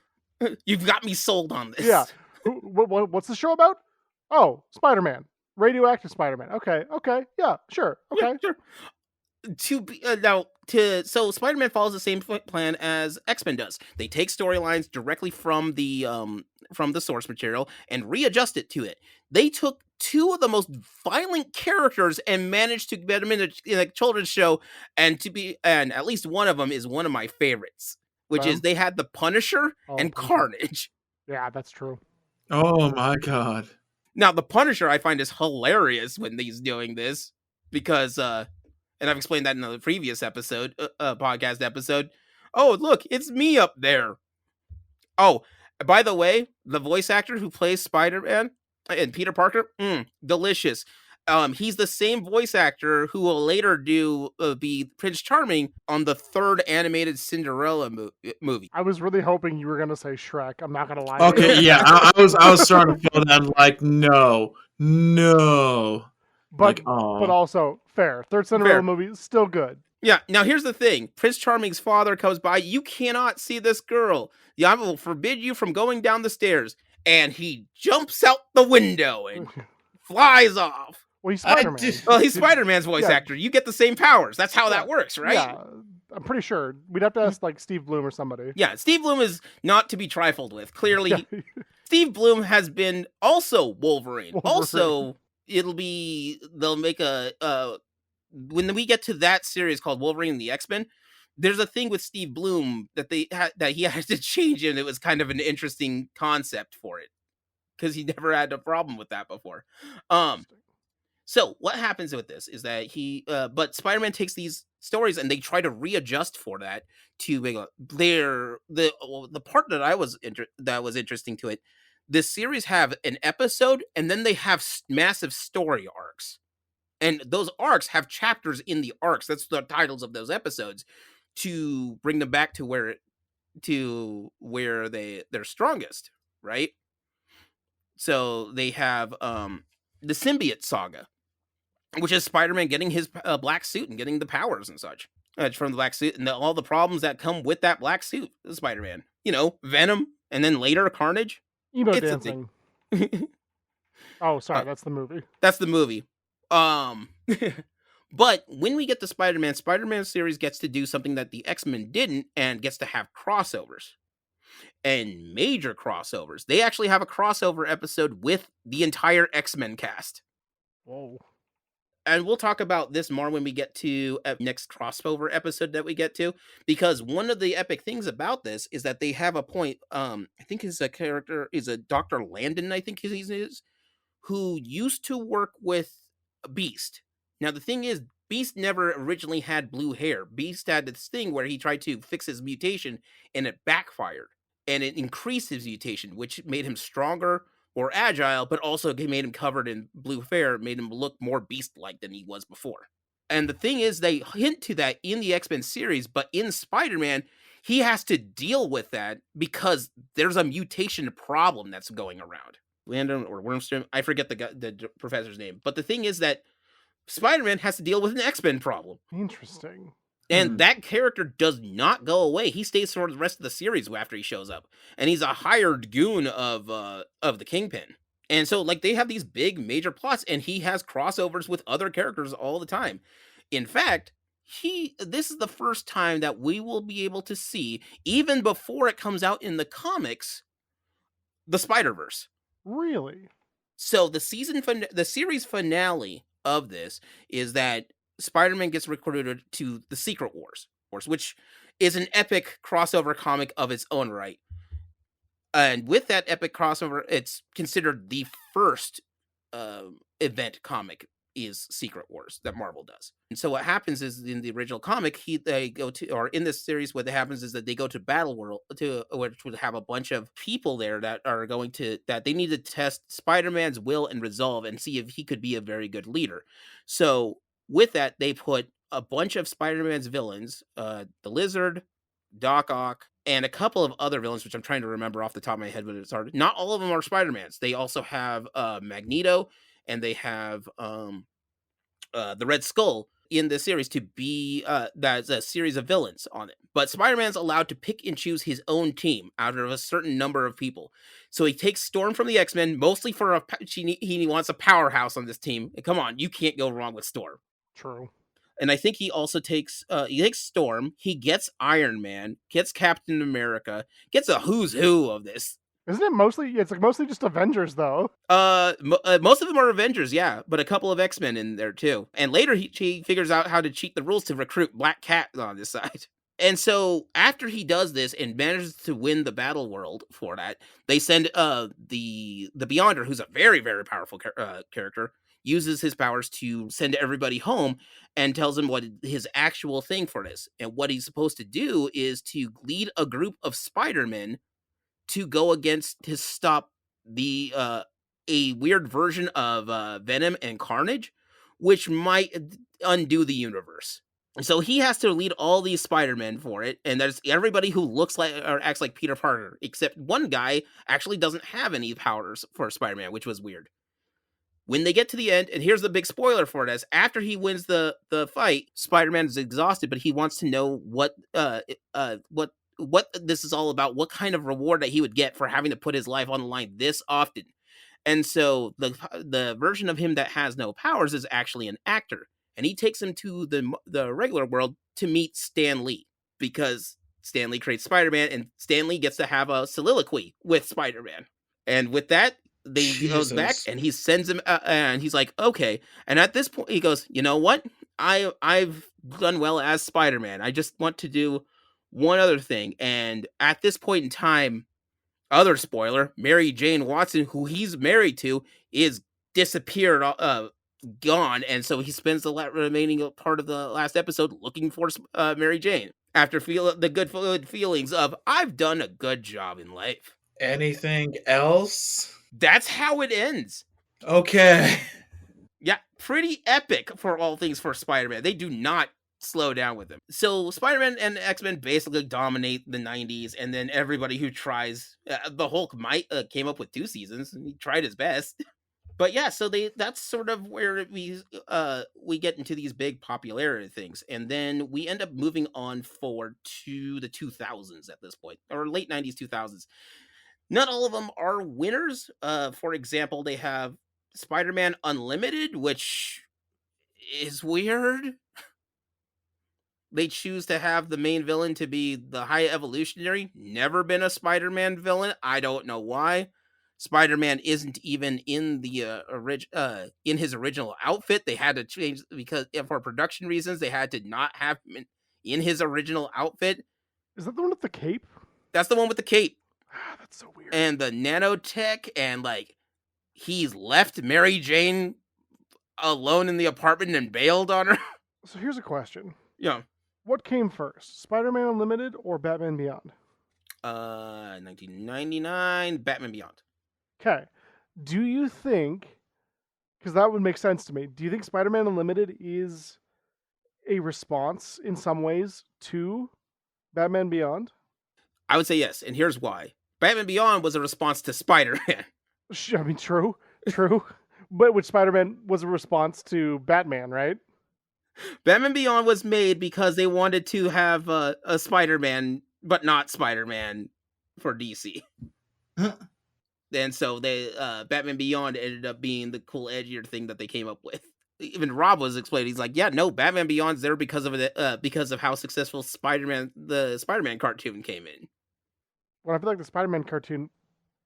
You've got me sold on this. Yeah. What's the show about? Oh, Spider-Man, radioactive Spider-Man. Okay, yeah, sure, okay. Yeah, sure. So Spider-Man follows the same plan as X-Men does. They take storylines directly from the source material and readjust it to it. They took 2 of the most violent characters and managed to get them in a children's show, and at least one of them is one of my favorites, which is they had the Punisher and Punisher. Carnage. Yeah, that's true. Oh my god. Now the Punisher I find is hilarious when he's doing this because and I've explained that in the previous episode, podcast episode. Oh, look, it's me up there. Oh, by the way, the voice actor who plays Spider-Man and Peter Parker, delicious. He's the same voice actor who will later be Prince Charming on the 3rd animated Cinderella movie. I was really hoping you were gonna say Shrek. I'm not gonna lie. to Okay, you. yeah, I was starting to feel that like no. But aw. but also fair. 3rd Cinderella Fair. movie is still good. Yeah, now here's the thing. Prince Charming's father comes by. You cannot see this girl. I will forbid you from going down the stairs. And he jumps out the window and flies off. Well, he's I Spider-Man. just- Well, he's Spider-Man's voice Yeah. actor. You get the same powers. That's how that Yeah. works, right? Yeah, I'm pretty sure. We'd have to ask like Steve Bloom or somebody. Yeah, Steve Bloom is not to be trifled with. Clearly, Yeah. Steve Bloom has been also Wolverine. Wolverine. Also, they'll make when we get to that series called Wolverine and the X-Men, there's a thing with Steve Bloom that that he had to change, and it was kind of an interesting concept for it because he never had a problem with that before. So what happens with this is that but Spider-Man takes these stories and they try to readjust for that to make the part that was interesting to it. This series have an episode and then they have massive story arcs, and those arcs have chapters in the arcs. That's the titles of those episodes to bring them back to where they're strongest, right? So they have the symbiote saga, which is Spider-Man getting his black suit and getting the powers and such from the black suit, and all the problems that come with that black suit. Spider-Man, Venom, and then later Carnage. Emo It's a dancing. Oh, sorry, that's the movie. That's the movie. But when we get to Spider-Man series gets to do something that the X-Men didn't, and gets to have crossovers. And major crossovers. They actually have a crossover episode with the entire X-Men cast. Whoa. And we'll talk about this more when we get to next crossover episode that we get to, because one of the epic things about this is that they have a point. I think his character is a Dr. Landon, I think he is, who used to work with Beast. Now, the thing is, Beast never originally had blue hair. Beast had this thing where he tried to fix his mutation and it backfired. And it increased his mutation, which made him stronger, more agile, but also made him covered in blue hair, made him look more beast-like than he was before. And the thing is, they hint to that in the X-Men series, but in Spider-Man, he has to deal with that because there's a mutation problem that's going around. Landon or Wormstrom, I forget the professor's name. But the thing is that Spider-Man has to deal with an X-Men problem. Interesting. And that character does not go away. He stays for the rest of the series after he shows up. And he's a hired goon of the Kingpin. And so like they have these big major plots and he has crossovers with other characters all the time. In fact, this is the first time that we will be able to see, even before it comes out in the comics, the Spider-Verse. Really? So the series finale of this is that Spider-Man gets recruited to the Secret Wars, which is an epic crossover comic of its own right. And with that epic crossover, it's considered the first event comic is Secret Wars that Marvel does. And so what happens is in the original comic, they go to, or in this series, what happens is that they go to Battle World which would have a bunch of people there that are going to that they need to test Spider-Man's will and resolve and see if he could be a very good leader. So with that, they put a bunch of Spider-Man's villains, the Lizard, Doc Ock, and a couple of other villains, which I'm trying to remember off the top of my head, but it's hard. Not all of them are Spider-Mans. They also have Magneto, and they have the Red Skull in the series to be that's a series of villains on it. But Spider-Man's allowed to pick and choose his own team out of a certain number of people. So he takes Storm from the X-Men, mostly for he wants a powerhouse on this team. And come on, you can't go wrong with Storm. True. And I think he also takes Storm, he gets Iron Man, gets Captain America, gets a who's who of this. Isn't it mostly? It's like mostly just Avengers, though. Most of them are Avengers, yeah, but a couple of X-Men in there too. And later he figures out how to cheat the rules to recruit Black Cat on this side. And so after he does this and manages to win the battle world for that, they send the Beyonder, who's a very, very powerful character, uses his powers to send everybody home and tells him what his actual thing for this. And what he's supposed to do is to lead a group of Spider-Men to go against to stop the a weird version of Venom and Carnage, which might undo the universe. So he has to lead all these Spider-Men for it, and there's everybody who looks like or acts like Peter Parker, except one guy actually doesn't have any powers for Spider-Man, which was weird. When they get to the end, and here's the big spoiler for it, as after he wins the fight, Spider-Man is exhausted, but he wants to know what this is all about, what kind of reward that he would get for having to put his life on the line this often. And so the version of him that has no powers is actually an actor, and he takes him to the regular world to meet Stan Lee, because Stan Lee creates Spider-Man, and Stan Lee gets to have a soliloquy with Spider-Man. And with that, he goes back and he sends him and he's like, okay. And at this point he goes, you know what, I've done well as Spider-Man, I just want to do one other thing. And at this point in time, other spoiler, Mary Jane Watson, who he's married to, is disappeared, gone. And so he spends the remaining part of the last episode looking for Mary Jane after the good feelings of I've done a good job in life. Anything else? That's how it ends. Okay. Yeah, pretty epic for all things for Spider-Man. They do not slow down with him. So Spider-Man and X-Men basically dominate the 90s, and then everybody who tries, the Hulk came up with 2 seasons, and he tried his best. But yeah, so that's sort of where we get into these big popularity things, and then we end up moving on forward to the 2000s at this point, or late 90s, 2000s. Not all of them are winners. For example, they have Spider-Man Unlimited, which is weird. They choose to have the main villain to be the High Evolutionary. Never been a Spider-Man villain. I don't know why. Spider-Man isn't even in the in his original outfit. They had to change because for production reasons. They had to not have him in his original outfit. Is that the one with the cape? That's the one with the cape. That's so weird. And the nanotech, and like he's left Mary Jane alone in the apartment and bailed on her. So here's a question. Yeah. What came first, Spider-Man Unlimited or Batman Beyond? 1999, Batman Beyond. Okay. Do you think, because that would make sense to me, do you think Spider-Man Unlimited is a response in some ways to Batman Beyond? I would say yes, and here's why. Batman Beyond was a response to Spider-Man. I mean, true. But which Spider-Man was a response to Batman, right? Batman Beyond was made because they wanted to have a Spider-Man, but not Spider-Man for DC. And so they Batman Beyond ended up being the cool edgier thing that they came up with. Even Rob was explaining, he's like, yeah, no, Batman Beyond's there because of it, because of how successful the Spider-Man cartoon came in. Well, I feel like the Spider-Man cartoon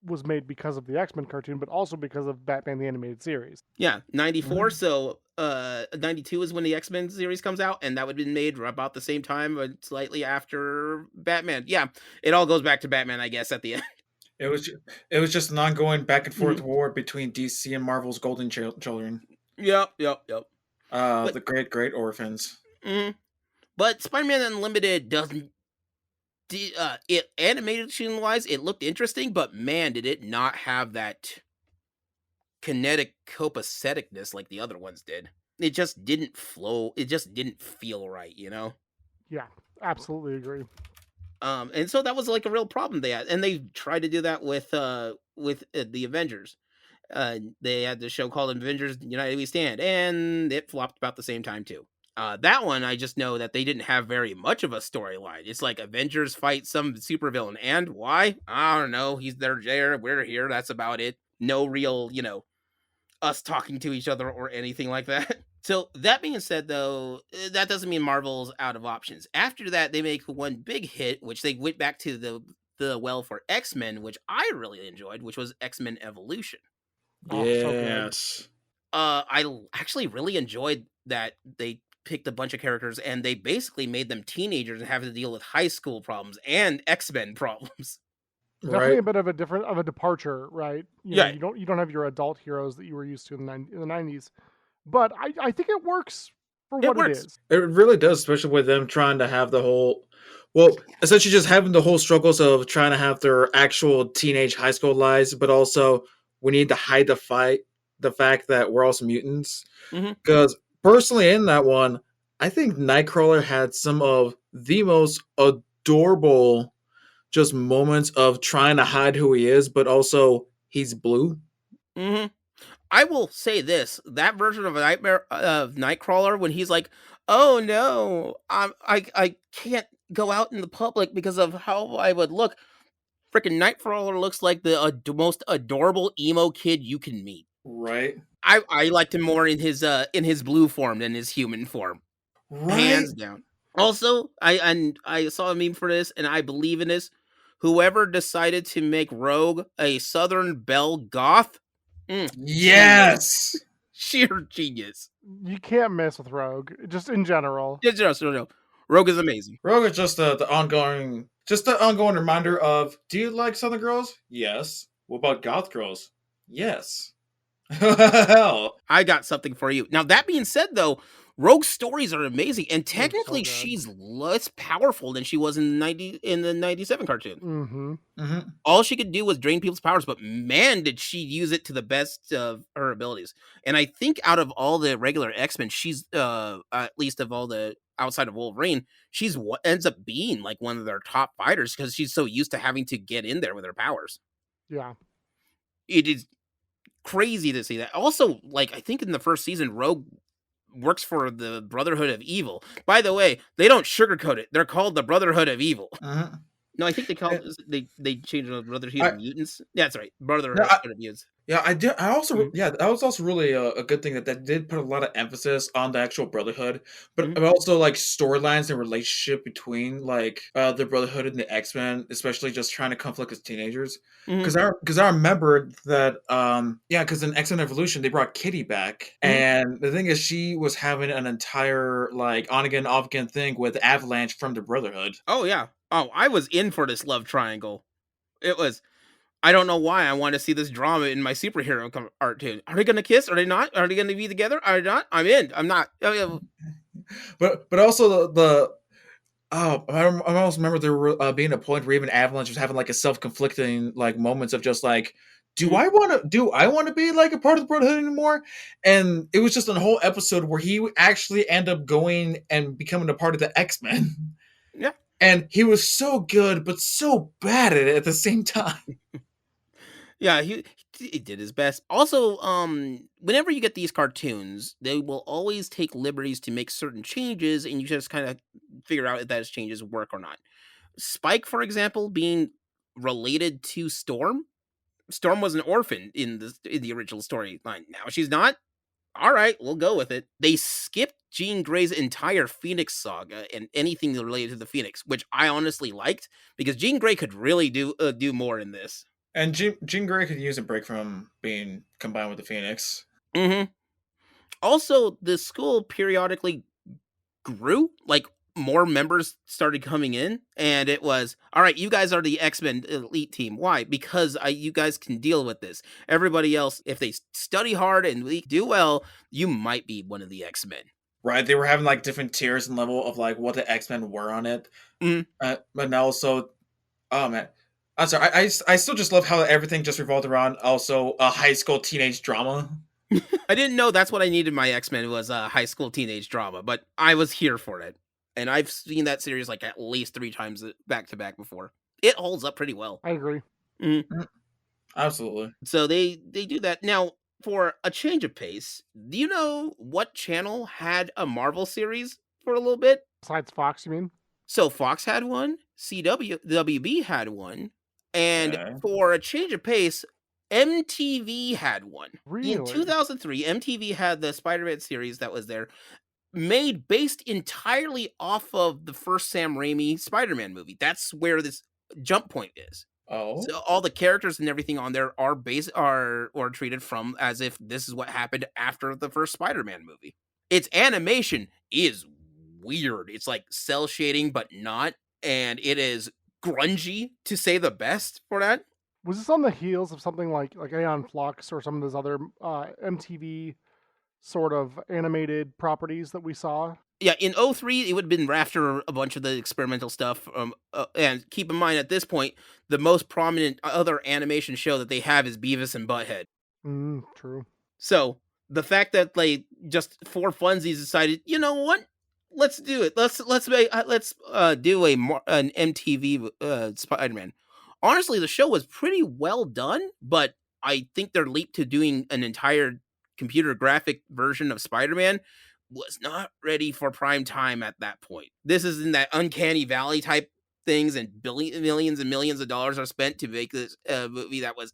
was made because of the X-Men cartoon, but also because of Batman the Animated Series. Yeah, 94, so 92 is when the X-Men series comes out, and that would have been made about the same time, but slightly after Batman. Yeah, it all goes back to Batman, I guess, at the end. It was just an ongoing back and forth Mhm. war between DC and Marvel's golden children. Yep. But The great orphans. mhm. But Spider-Man Unlimited doesn't it animation wise, it looked interesting, but man, did it not have that kinetic copaceticness like the other ones did. It just didn't flow. It just didn't feel right, you know? Yeah, absolutely agree. And so that was like a real problem they had. And they tried to do that with the Avengers. They had the show called Avengers United We Stand, and it flopped about the same time too. That one, I just know that they didn't have very much of a storyline. It's like Avengers fight some supervillain, and why? I don't know. He's there, we're here. That's about it. No real, us talking to each other or anything like that. So that being said, though, that doesn't mean Marvel's out of options. After that, they make one big hit, which they went back to the well for X-Men, which I really enjoyed, which was X-Men Evolution. Oh, so good. Yes. Actually really enjoyed that they picked a bunch of characters and they basically made them teenagers and having to deal with high school problems and X-Men problems. Definitely Right. a bit of a departure, right? Yeah, You don't have your adult heroes that you were used to in the 90s. But I think it works for it what it works. is. It really does, especially with them trying to have the whole, well, essentially just having the whole struggles of trying to have their actual teenage high school lives, but also we need to hide the fact that we're also mutants. Hmm. Because personally, in that one, I think Nightcrawler had some of the most adorable just moments of trying to hide who he is, but also he's blue. Hmm. I will say this: that version of a Nightmare of Nightcrawler, when he's like, "Oh no, I can't go out in the public because of how I would look." Freaking Nightcrawler looks like the most adorable emo kid you can meet. Right. I liked him more in his blue form than his human form, Right. hands down. Also, I saw a meme for this, and I believe in this. Whoever decided to make Rogue a Southern Belle goth, genius, Yes. sheer genius. You can't mess with Rogue, just in general. No. Rogue is amazing. Rogue is just the ongoing reminder of, do you like Southern girls? Yes. What about goth girls? Yes. Hell. I got something for you. Now that being said, though, Rogue's stories are amazing, and They're so technically good. she's less powerful than she was in the 97 cartoon. Mm-hmm. Mm-hmm. All she could do was drain people's powers, but man, did she use it to the best of her abilities. And I think out of all the regular X-Men, she's at least of all the outside of Wolverine, she's what ends up being like one of their top fighters because she's so used to having to get in there with her powers. Yeah. It is crazy to see that. Also, like I think in the first season, Rogue works for the Brotherhood of Evil. By the way, they don't sugarcoat it. They're called the Brotherhood of Evil. Mm-hmm. No, I think they called they changed the Brotherhood I, of Mutants. Yeah, that's right. Brotherhood no, I, of Mutants. Yeah, I did. I also, Mhm, yeah, that was also really a good thing that did put a lot of emphasis on the actual Brotherhood, mhm, but also like storylines and relationship between like the Brotherhood and the X-Men, especially just trying to conflict as teenagers. mhm, Because I remember that yeah, because in X-Men Evolution they brought Kitty back, mhm. and the thing is she was having an entire like on again off again thing with Avalanche from the Brotherhood. Oh yeah. Oh, I was in for this love triangle. It was. I don't know why I want to see this drama in my superhero cartoon. Are they going to kiss? Are they not? Are they going to be together? Are they not? I'm in. I'm not. Oh, yeah. But also the oh, I almost remember there were, being a point where even Avalanche was having like a self-conflicting like moments of just like, Mhm. do I want to be like a part of the Brotherhood anymore? And it was just a whole episode where he actually ended up going and becoming a part of the X-Men. Yeah. And he was so good, but so bad at it at the same time. Yeah, he did his best. Also, whenever you get these cartoons, they will always take liberties to make certain changes, and you just kind of figure out if those changes work or not. Spike, for example, being related to Storm. Storm was an orphan in the original storyline. Now she's not. All right, we'll go with it. They skipped Jean Grey's entire Phoenix saga and anything related to the Phoenix, which I honestly liked because Jean Grey could really do more in this. And Jean Grey could use a break from being combined with the Phoenix. Hmm. Also, the school periodically grew, like more members started coming in, and it was all right. You guys are the X-Men elite team. Why? Because you guys can deal with this. Everybody else, if they study hard and we do well, you might be one of the X-Men. Right, they were having like different tiers and level of like what the X-Men were on it. Mhm. But now also, oh man, I'm sorry. I still just love how everything just revolved around also a high school teenage drama. I didn't know that's what I needed. My X-Men was a high school teenage drama, but I was here for it, and I've seen that series like at least 3 times back to back before. It holds up pretty well. I agree. Mhm. Absolutely. So they do that. Now, for a change of pace, do you know what channel had a Marvel series for a little bit? Besides Fox, you mean? So Fox had one, WB had one, and Okay. for a change of pace, MTV had one. In Really? 2003, MTV had the Spider-Man series that was there, made based entirely off of the first Sam Raimi Spider-Man movie. That's where this jump point is. Oh. So all the characters and everything on there are or treated from as if this is what happened after the first Spider-Man movie. Its animation is weird. It's like cell shading, but not, and it is grungy to say the best for that. Was this on the heels of something like Aeon Flux or some of those other MTV sort of animated properties that we saw? Yeah, in '03, it would have been after a bunch of the experimental stuff. And keep in mind, at this point, the most prominent other animation show that they have is Beavis and Butthead. True. So the fact that like just for funsies decided, you know what, let's do it. Let's do an MTV Spider-Man. Honestly, the show was pretty well done, but I think their leap to doing an entire computer graphic version of Spider-Man was not ready for prime time at that point. This is in that uncanny valley type things, and millions and millions of dollars are spent to make this movie that was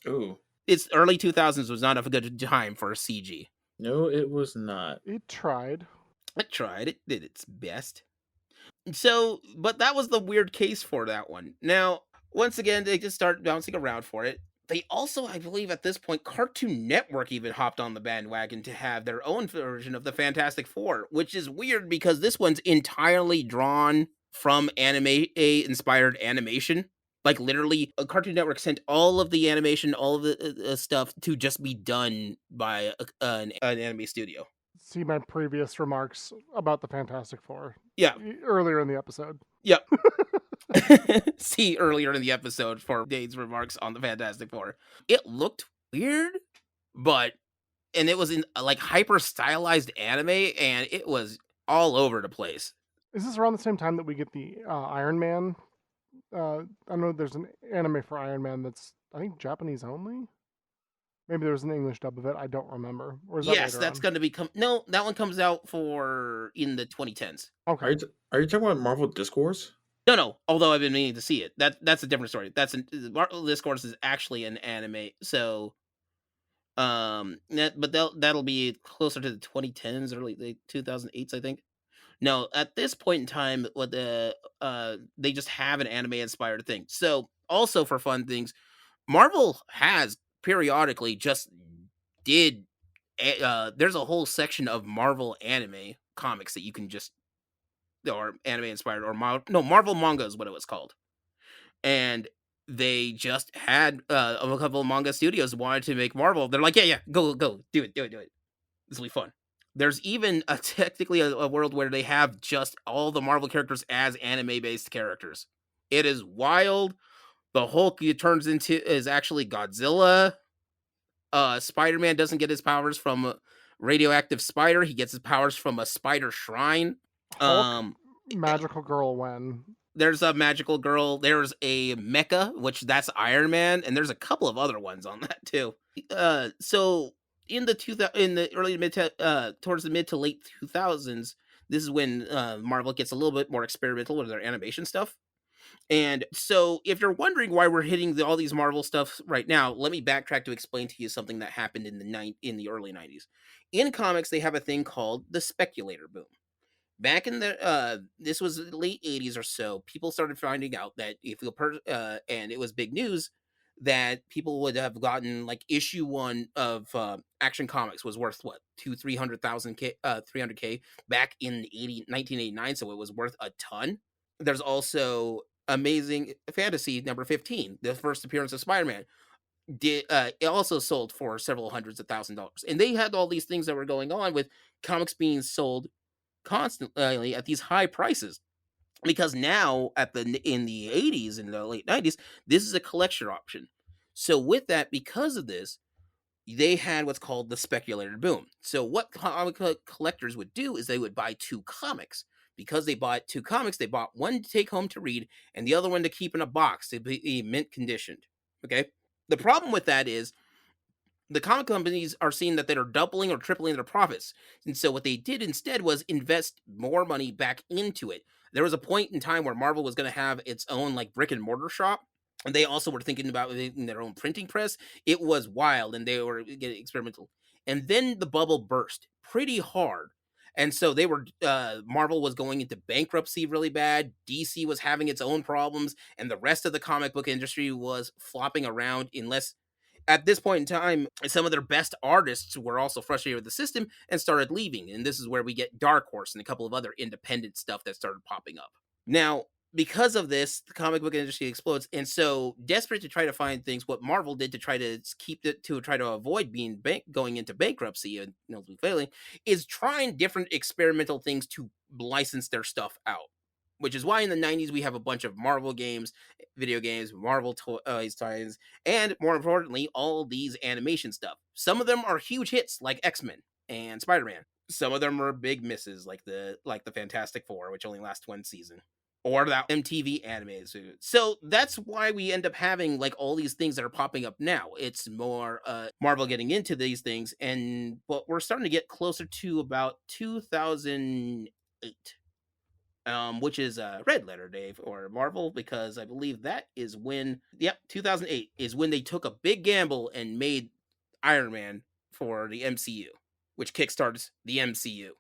Ooh. It's early 2000s was not a good time for CG. No, it was not. It tried. It tried, it did its best. So, but that was the weird case for that one. Now, once again, they just start bouncing around for it. They also, I believe at this point, Cartoon Network even hopped on the bandwagon to have their own version of the Fantastic Four, which is weird because this one's entirely drawn from anime inspired animation. Like literally, Cartoon Network sent all of the animation, all of the stuff to just be done by an anime studio. See my previous remarks about the Fantastic Four Yeah, earlier in the episode. yeah. See earlier in the episode for Daine's remarks on the Fantastic Four. It looked weird, and it was in like hyper stylized anime, and it was all over the place. Is this around the same time that we get the Iron Man? I know there's an anime for Iron Man that's, I think, Japanese only. Maybe there's an English dub of it. I don't remember. Or is that Yes, later that's on? going to be no. That one comes out in the 2010s. Okay. Are you talking about Marvel Discourse? No. Although I've been meaning to see it. That's a different story. Marvel Discourse is actually an anime. So, but that'll be closer to the 2010s, early 2008s, I think. No, at this point in time, they just have an anime inspired thing. So, also for fun things, Marvel has periodically just did. There's a whole section of Marvel anime comics that you can just or anime inspired or Marvel manga is what it was called, and they just had a couple of manga studios wanted to make Marvel. They're like, yeah, go, do it. This will be fun. There's even technically a world where they have just all the Marvel characters as anime based characters. It is wild. The Hulk turns into is actually Godzilla. Spider-Man doesn't get his powers from a radioactive spider. He gets his powers from a spider shrine. Hulk, magical girl when? There's a magical girl. There's a mecha, which that's Iron Man, and there's a couple of other ones on that too. So in the early mid to towards the mid to late 2000s, this is when Marvel gets a little bit more experimental with their animation stuff. And so, if you're wondering why we're hitting all these Marvel stuff right now, let me backtrack to explain to you something that happened in the early 90s. In comics, they have a thing called the speculator boom. Back in the this was the late 80s or so, people started finding out that if you and it was big news that people would have gotten like issue 1 of Action Comics was worth what? 2-300,000 k 300k back in 1989, so it was worth a ton. There's also Amazing Fantasy number 15, the first appearance of Spider-Man. It also sold for several hundreds of $1,000s. And they had all these things that were going on with comics being sold constantly at these high prices, because now in the 80s and the late 90s, this is a collection option. So with that, because of this, they had what's called the speculator boom. So what collectors would do is they would buy two comics. Because they bought two comics, they bought one to take home to read and the other one to keep in a box to be mint conditioned. Okay. The problem with that is the comic companies are seeing that they're doubling or tripling their profits. And so what they did instead was invest more money back into it. There was a point in time where Marvel was going to have its own like brick and mortar shop. And they also were thinking about making their own printing press. It was wild and they were getting experimental. And then the bubble burst pretty hard. And so Marvel was going into bankruptcy really bad. DC was having its own problems, and the rest of the comic book industry was flopping around unless at this point in time, some of their best artists were also frustrated with the system and started leaving. And this is where we get Dark Horse and a couple of other independent stuff that started popping up. Now, because of this, the comic book industry explodes. And so, desperate to try to find things, what Marvel did to try to keep it to try to avoid going into bankruptcy and failing, is trying different experimental things to license their stuff out. Which is why in the 90s we have a bunch of Marvel games, video games, Marvel toys, and more importantly, all these animation stuff. Some of them are huge hits like X-Men and Spider-Man. Some of them are big misses like the Fantastic Four, which only lasts one season. Or that MTV anime. So that's why we end up having like all these things that are popping up now. It's more Marvel getting into these things, but we're starting to get closer to about 2008. Which is Red Letter Dave or Marvel, because I believe that is when, 2008 is when they took a big gamble and made Iron Man for the MCU, which kickstarts the MCU.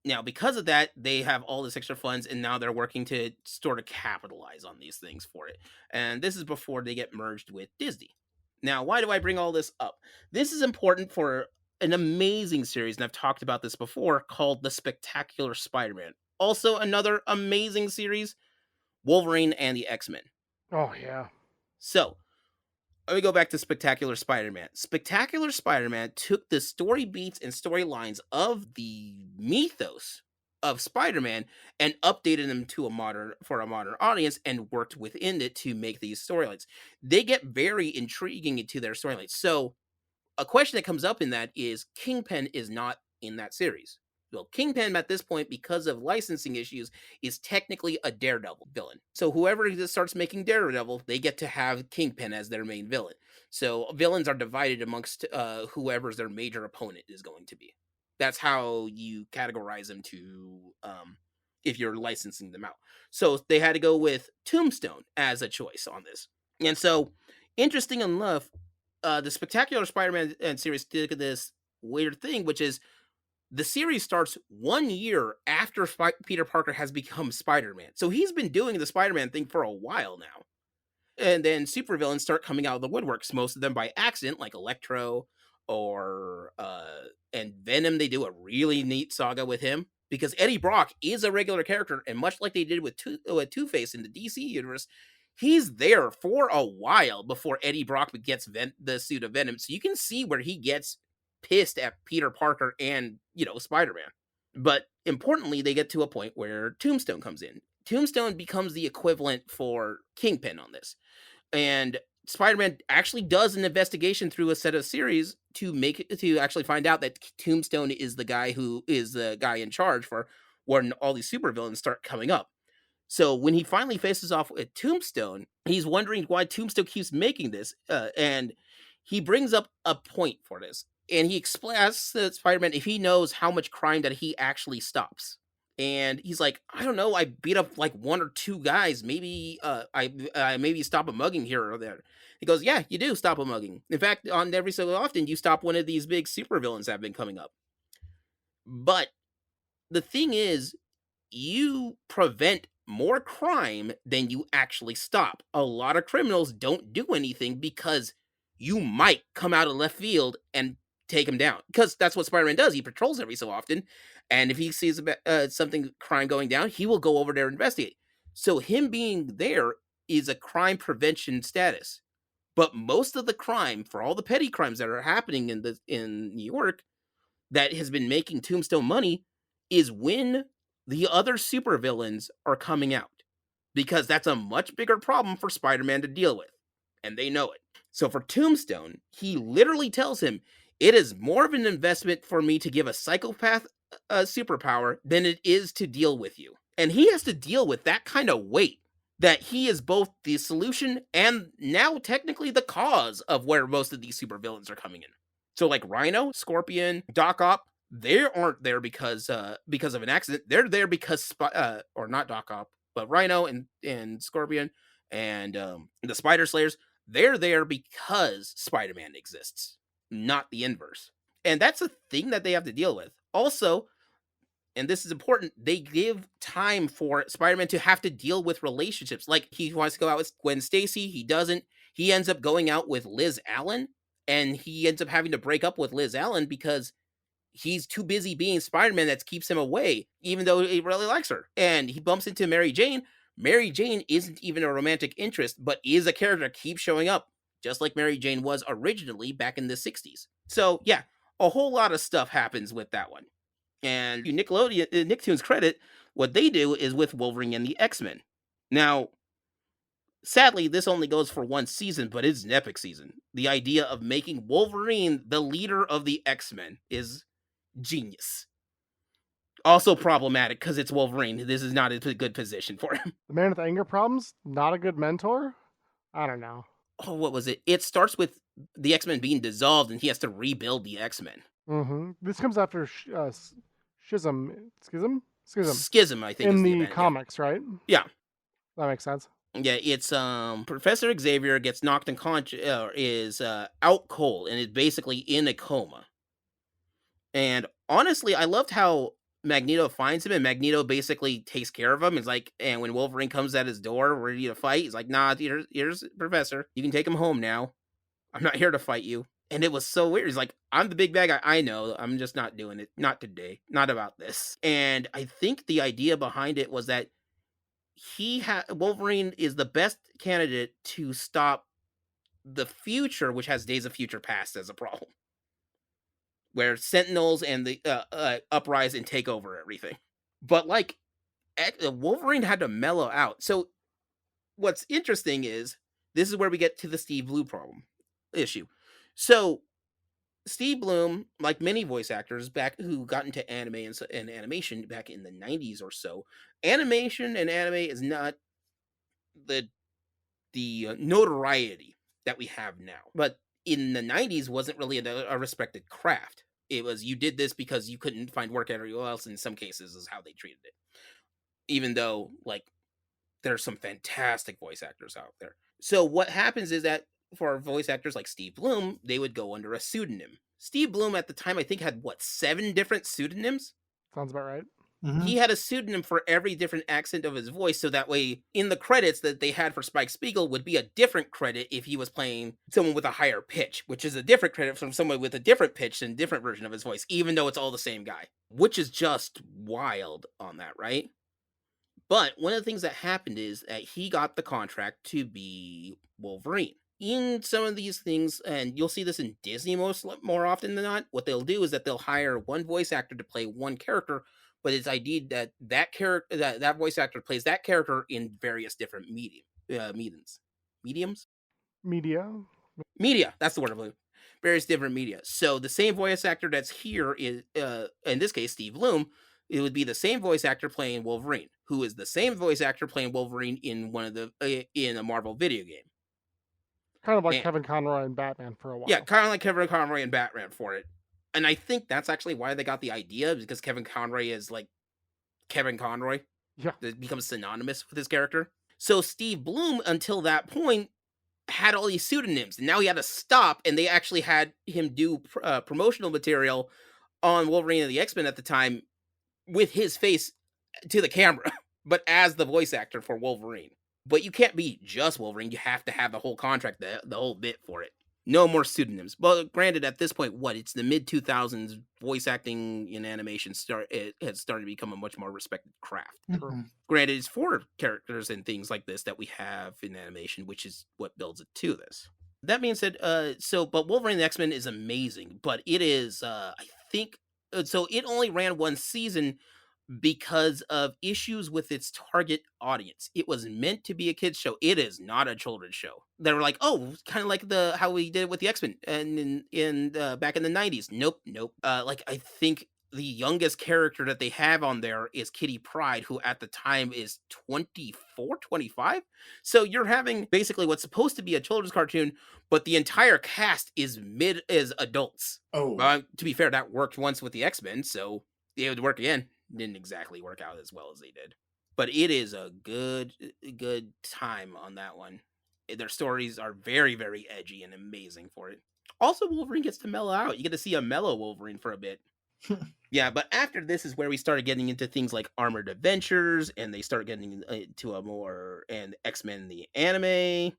Now, because of that, they have all this extra funds, and now they're working to sort of capitalize on these things for it. And this is before they get merged with Disney. Now, why do I bring all this up? This is important for an amazing series, and I've talked about this before, called The Spectacular Spider-Man. Also, another amazing series, Wolverine and the X-Men. Oh, yeah. So, let me go back to Spectacular Spider-Man. Spectacular Spider-Man took the story beats and storylines of the mythos of Spider-Man and updated them to a modern audience and worked within it to make these storylines. They get very intriguing into their storylines. So, a question that comes up in that is Kingpin is not in that series. Well, Kingpin at this point, because of licensing issues, is technically a Daredevil villain. So whoever just starts making Daredevil, they get to have Kingpin as their main villain. So villains are divided amongst whoever's their major opponent is going to be. That's how you categorize them if you're licensing them out. So they had to go with Tombstone as a choice on this. And so, interesting enough, the Spectacular Spider-Man series did this weird thing, which is the series starts 1 year after Peter Parker has become Spider-Man. So he's been doing the Spider-Man thing for a while now. And then supervillains start coming out of the woodworks, most of them by accident, like Electro and Venom. They do a really neat saga with him because Eddie Brock is a regular character, and much like they did with Two-Face in the DC universe, he's there for a while before Eddie Brock gets the suit of Venom. So you can see where he gets pissed at Peter Parker and, Spider-Man. But importantly, they get to a point where Tombstone comes in. Tombstone becomes the equivalent for Kingpin on this. And Spider-Man actually does an investigation through a set of series to actually find out that Tombstone is the guy who is the guy in charge for when all these supervillains start coming up. So when he finally faces off with Tombstone, he's wondering why Tombstone keeps making this, and he brings up a point for this, and he asks Spider-Man if he knows how much crime that he actually stops. And he's like, I don't know. I beat up like one or two guys. Maybe I maybe stop a mugging here or there. He goes, yeah, you do stop a mugging. In fact, on every so often, you stop one of these big supervillains that have been coming up. But the thing is, you prevent more crime than you actually stop. A lot of criminals don't do anything because you might come out of left field and take him down. Because that's what Spider-Man does. He patrols every so often, and if he sees something crime going down, he will go over there and investigate. So him being there is a crime prevention status. But most of the crime, for all the petty crimes that are happening in New York, that has been making Tombstone money is when the other supervillains are coming out, because that's a much bigger problem for Spider-Man to deal with, and they know it. So for Tombstone, he literally tells him, it is more of an investment for me to give a psychopath a superpower than it is to deal with you. And he has to deal with that kind of weight, that he is both the solution and now technically the cause of where most of these supervillains are coming in. So like Rhino, Scorpion, Doc Ock, they aren't there because of an accident. They're there because or not Doc Ock, but Rhino and Scorpion and the Spider Slayers, they're there because Spider-Man exists, not the inverse. And that's a thing that they have to deal with. Also, and this is important, they give time for Spider-Man to have to deal with relationships. Like he wants to go out with Gwen Stacy, he doesn't. He ends up going out with Liz Allen, and he ends up having to break up with Liz Allen because he's too busy being Spider-Man that keeps him away, even though he really likes her. And he bumps into Mary Jane. Mary Jane isn't even a romantic interest, but is a character that keeps showing up, just like Mary Jane was originally back in the 60s. So yeah, a whole lot of stuff happens with that one. And Nickelodeon, Nicktoons credit, what they do is with Wolverine and the X-Men. Now, sadly, this only goes for one season, but it's an epic season. The idea of making Wolverine the leader of the X-Men is genius. Also problematic because it's Wolverine. This is not a good position for him. The man with anger problems, not a good mentor? I don't know. Oh, what was it? It starts with the X-Men being dissolved and he has to rebuild the X-Men. Mm-hmm. This comes after Schism, Schism, I think, in is the event, comics, right? Yeah. That makes sense. Yeah, it's Professor Xavier gets knocked unconscious, is out cold, and is basically in a coma. And honestly, I loved how Magneto finds him, and Magneto basically takes care of him. It's like, and when Wolverine comes at his door ready to fight, he's like, "Nah, here's Professor. You can take him home now. I'm not here to fight you." And it was so weird. He's like, "I'm the big bad guy. I know. I'm just not doing it. Not today. Not about this." And I think the idea behind it was that Wolverine is the best candidate to stop the future, which has Days of Future Past as a problem, where Sentinels and the uprise and take over everything. But like Wolverine had to mellow out. So what's interesting is this is where we get to the Steve Blue problem issue. So Steve Bloom, like many voice actors back who got into anime and animation back in the 90s or so, animation and anime is not the notoriety that we have now. But in the 90s wasn't really a respected craft. It was, you did this because you couldn't find work everywhere else, in some cases is how they treated it. Even though like there's some fantastic voice actors out there. So what happens is that for voice actors like Steve Bloom, they would go under a pseudonym. Steve Bloom at the time I think had 7 different pseudonyms? Sounds about right. He had a pseudonym for every different accent of his voice, so that way in the credits that they had for Spike Spiegel would be a different credit if he was playing someone with a higher pitch, which is a different credit from someone with a different pitch and different version of his voice, even though it's all the same guy, which is just wild on that, right? But one of the things that happened is that he got the contract to be Wolverine. In some of these things, and you'll see this in Disney more often than not, what they'll do is that they'll hire one voice actor to play one character, but it's ideed that that voice actor plays that character in various different mediums. Media. That's the word I'm looking. Various different media. So the same voice actor that's here is, in this case, Steve Bloom. It would be the same voice actor playing Wolverine, who is the same voice actor playing Wolverine in in a Marvel video game. Kind of like And, Kevin Conroy and Batman for a while. yeah, kind of like Kevin Conroy and Batman for it. And I think that's actually why they got the idea, because Kevin Conroy is like Kevin Conroy. Yeah. That becomes synonymous with his character. So Steve Bloom, until that point, had all these pseudonyms, and now he had to stop, and they actually had him do promotional material on Wolverine and the X-Men at the time with his face to the camera, but as the voice actor for Wolverine. But you can't be just Wolverine. You have to have the whole contract, the whole bit for it. No more pseudonyms. Well, granted, at this point, it's the mid 2000s. Voice acting in animation it has started to become a much more respected craft. Mhm. Granted, it's for characters and things like this that we have in animation, which is what builds it to this. That being said, but Wolverine and the X-Men is amazing, but it is, I think, so it only ran one season because of issues with its target audience. It was meant to be a kids show. It is not a children's show. They were like, oh, kind of like how we did it with the X-Men and in back in the 90s. Nope, nope. Like I think the youngest character that they have on there is Kitty Pryde, who at the time is 24, 25. So you're having basically what's supposed to be a children's cartoon, but the entire cast is adults. Oh. To be fair, that worked once with the X-Men, so it would work again. Didn't exactly work out as well as they did. But it is a good time on that one. Their stories are very, very edgy and amazing for it. Also, Wolverine gets to mellow out. You get to see a mellow Wolverine for a bit. Yeah, but after this is where we started getting into things like Armored Adventures, and they start getting into and X-Men the anime,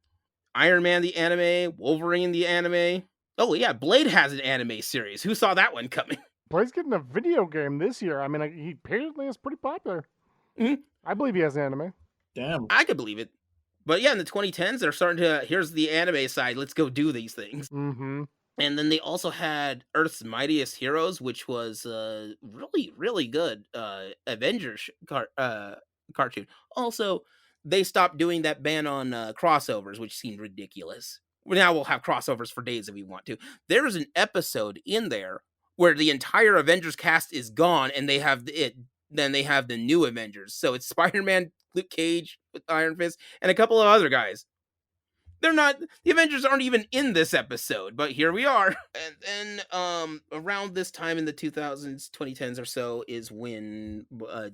Iron Man the anime, Wolverine the anime. Oh yeah, Blade has an anime series. Who saw that one coming? Blade's getting a video game this year. I mean, he apparently is pretty popular. Mhm. I believe he has an anime. Damn. I could believe it. But yeah, in the 2010s, they're starting to, here's the anime side, let's go do these things. Mm-hmm. And then they also had Earth's Mightiest Heroes, which was really, really good Avengers cartoon. Also, they stopped doing that ban on crossovers, which seemed ridiculous. Now we'll have crossovers for days if we want to. There's an episode in there where the entire Avengers cast is gone, and they have then they have the new Avengers. So it's Spider-Man, Luke Cage with Iron Fist, and a couple of other guys. They're not, the Avengers aren't even in this episode, but here we are. And then around this time in the 2000s, 2010s or so is when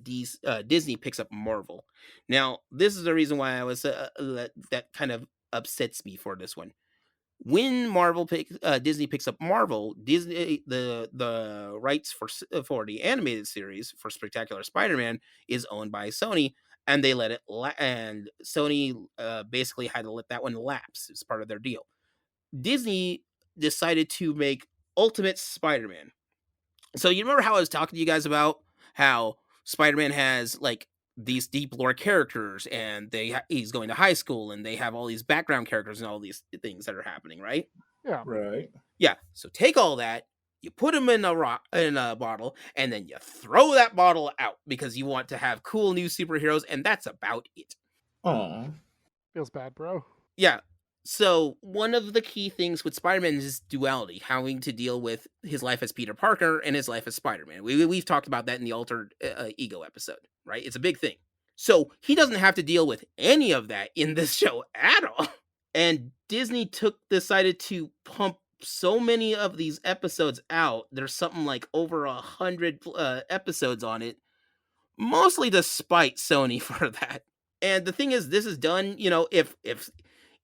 Disney picks up Marvel. Now, this is the reason why I was that kind of upsets me for this one. When Disney picks up Marvel, Disney the rights for the animated series for Spectacular Spider-Man is owned by Sony, and they let it and Sony basically had to let that one lapse as part of their deal. Disney decided to make Ultimate Spider-Man. So you remember how I was talking to you guys about how Spider-Man has like these deep lore characters, and he's going to high school, and they have all these background characters and all these things that are happening, right? Yeah. Right. Yeah. So take all that, you put them in a bottle, and then you throw that bottle out because you want to have cool new superheroes, and that's about it. Aw. Feels bad, bro. Yeah. So one of the key things with Spider-Man is his duality, having to deal with his life as Peter Parker and his life as Spider-Man. We've talked about that in the Altered Ego episode, right? It's a big thing. So he doesn't have to deal with any of that in this show at all. And Disney decided to pump so many of these episodes out. There's something like over 100 episodes on it, mostly despite Sony for that. And the thing is, this is done,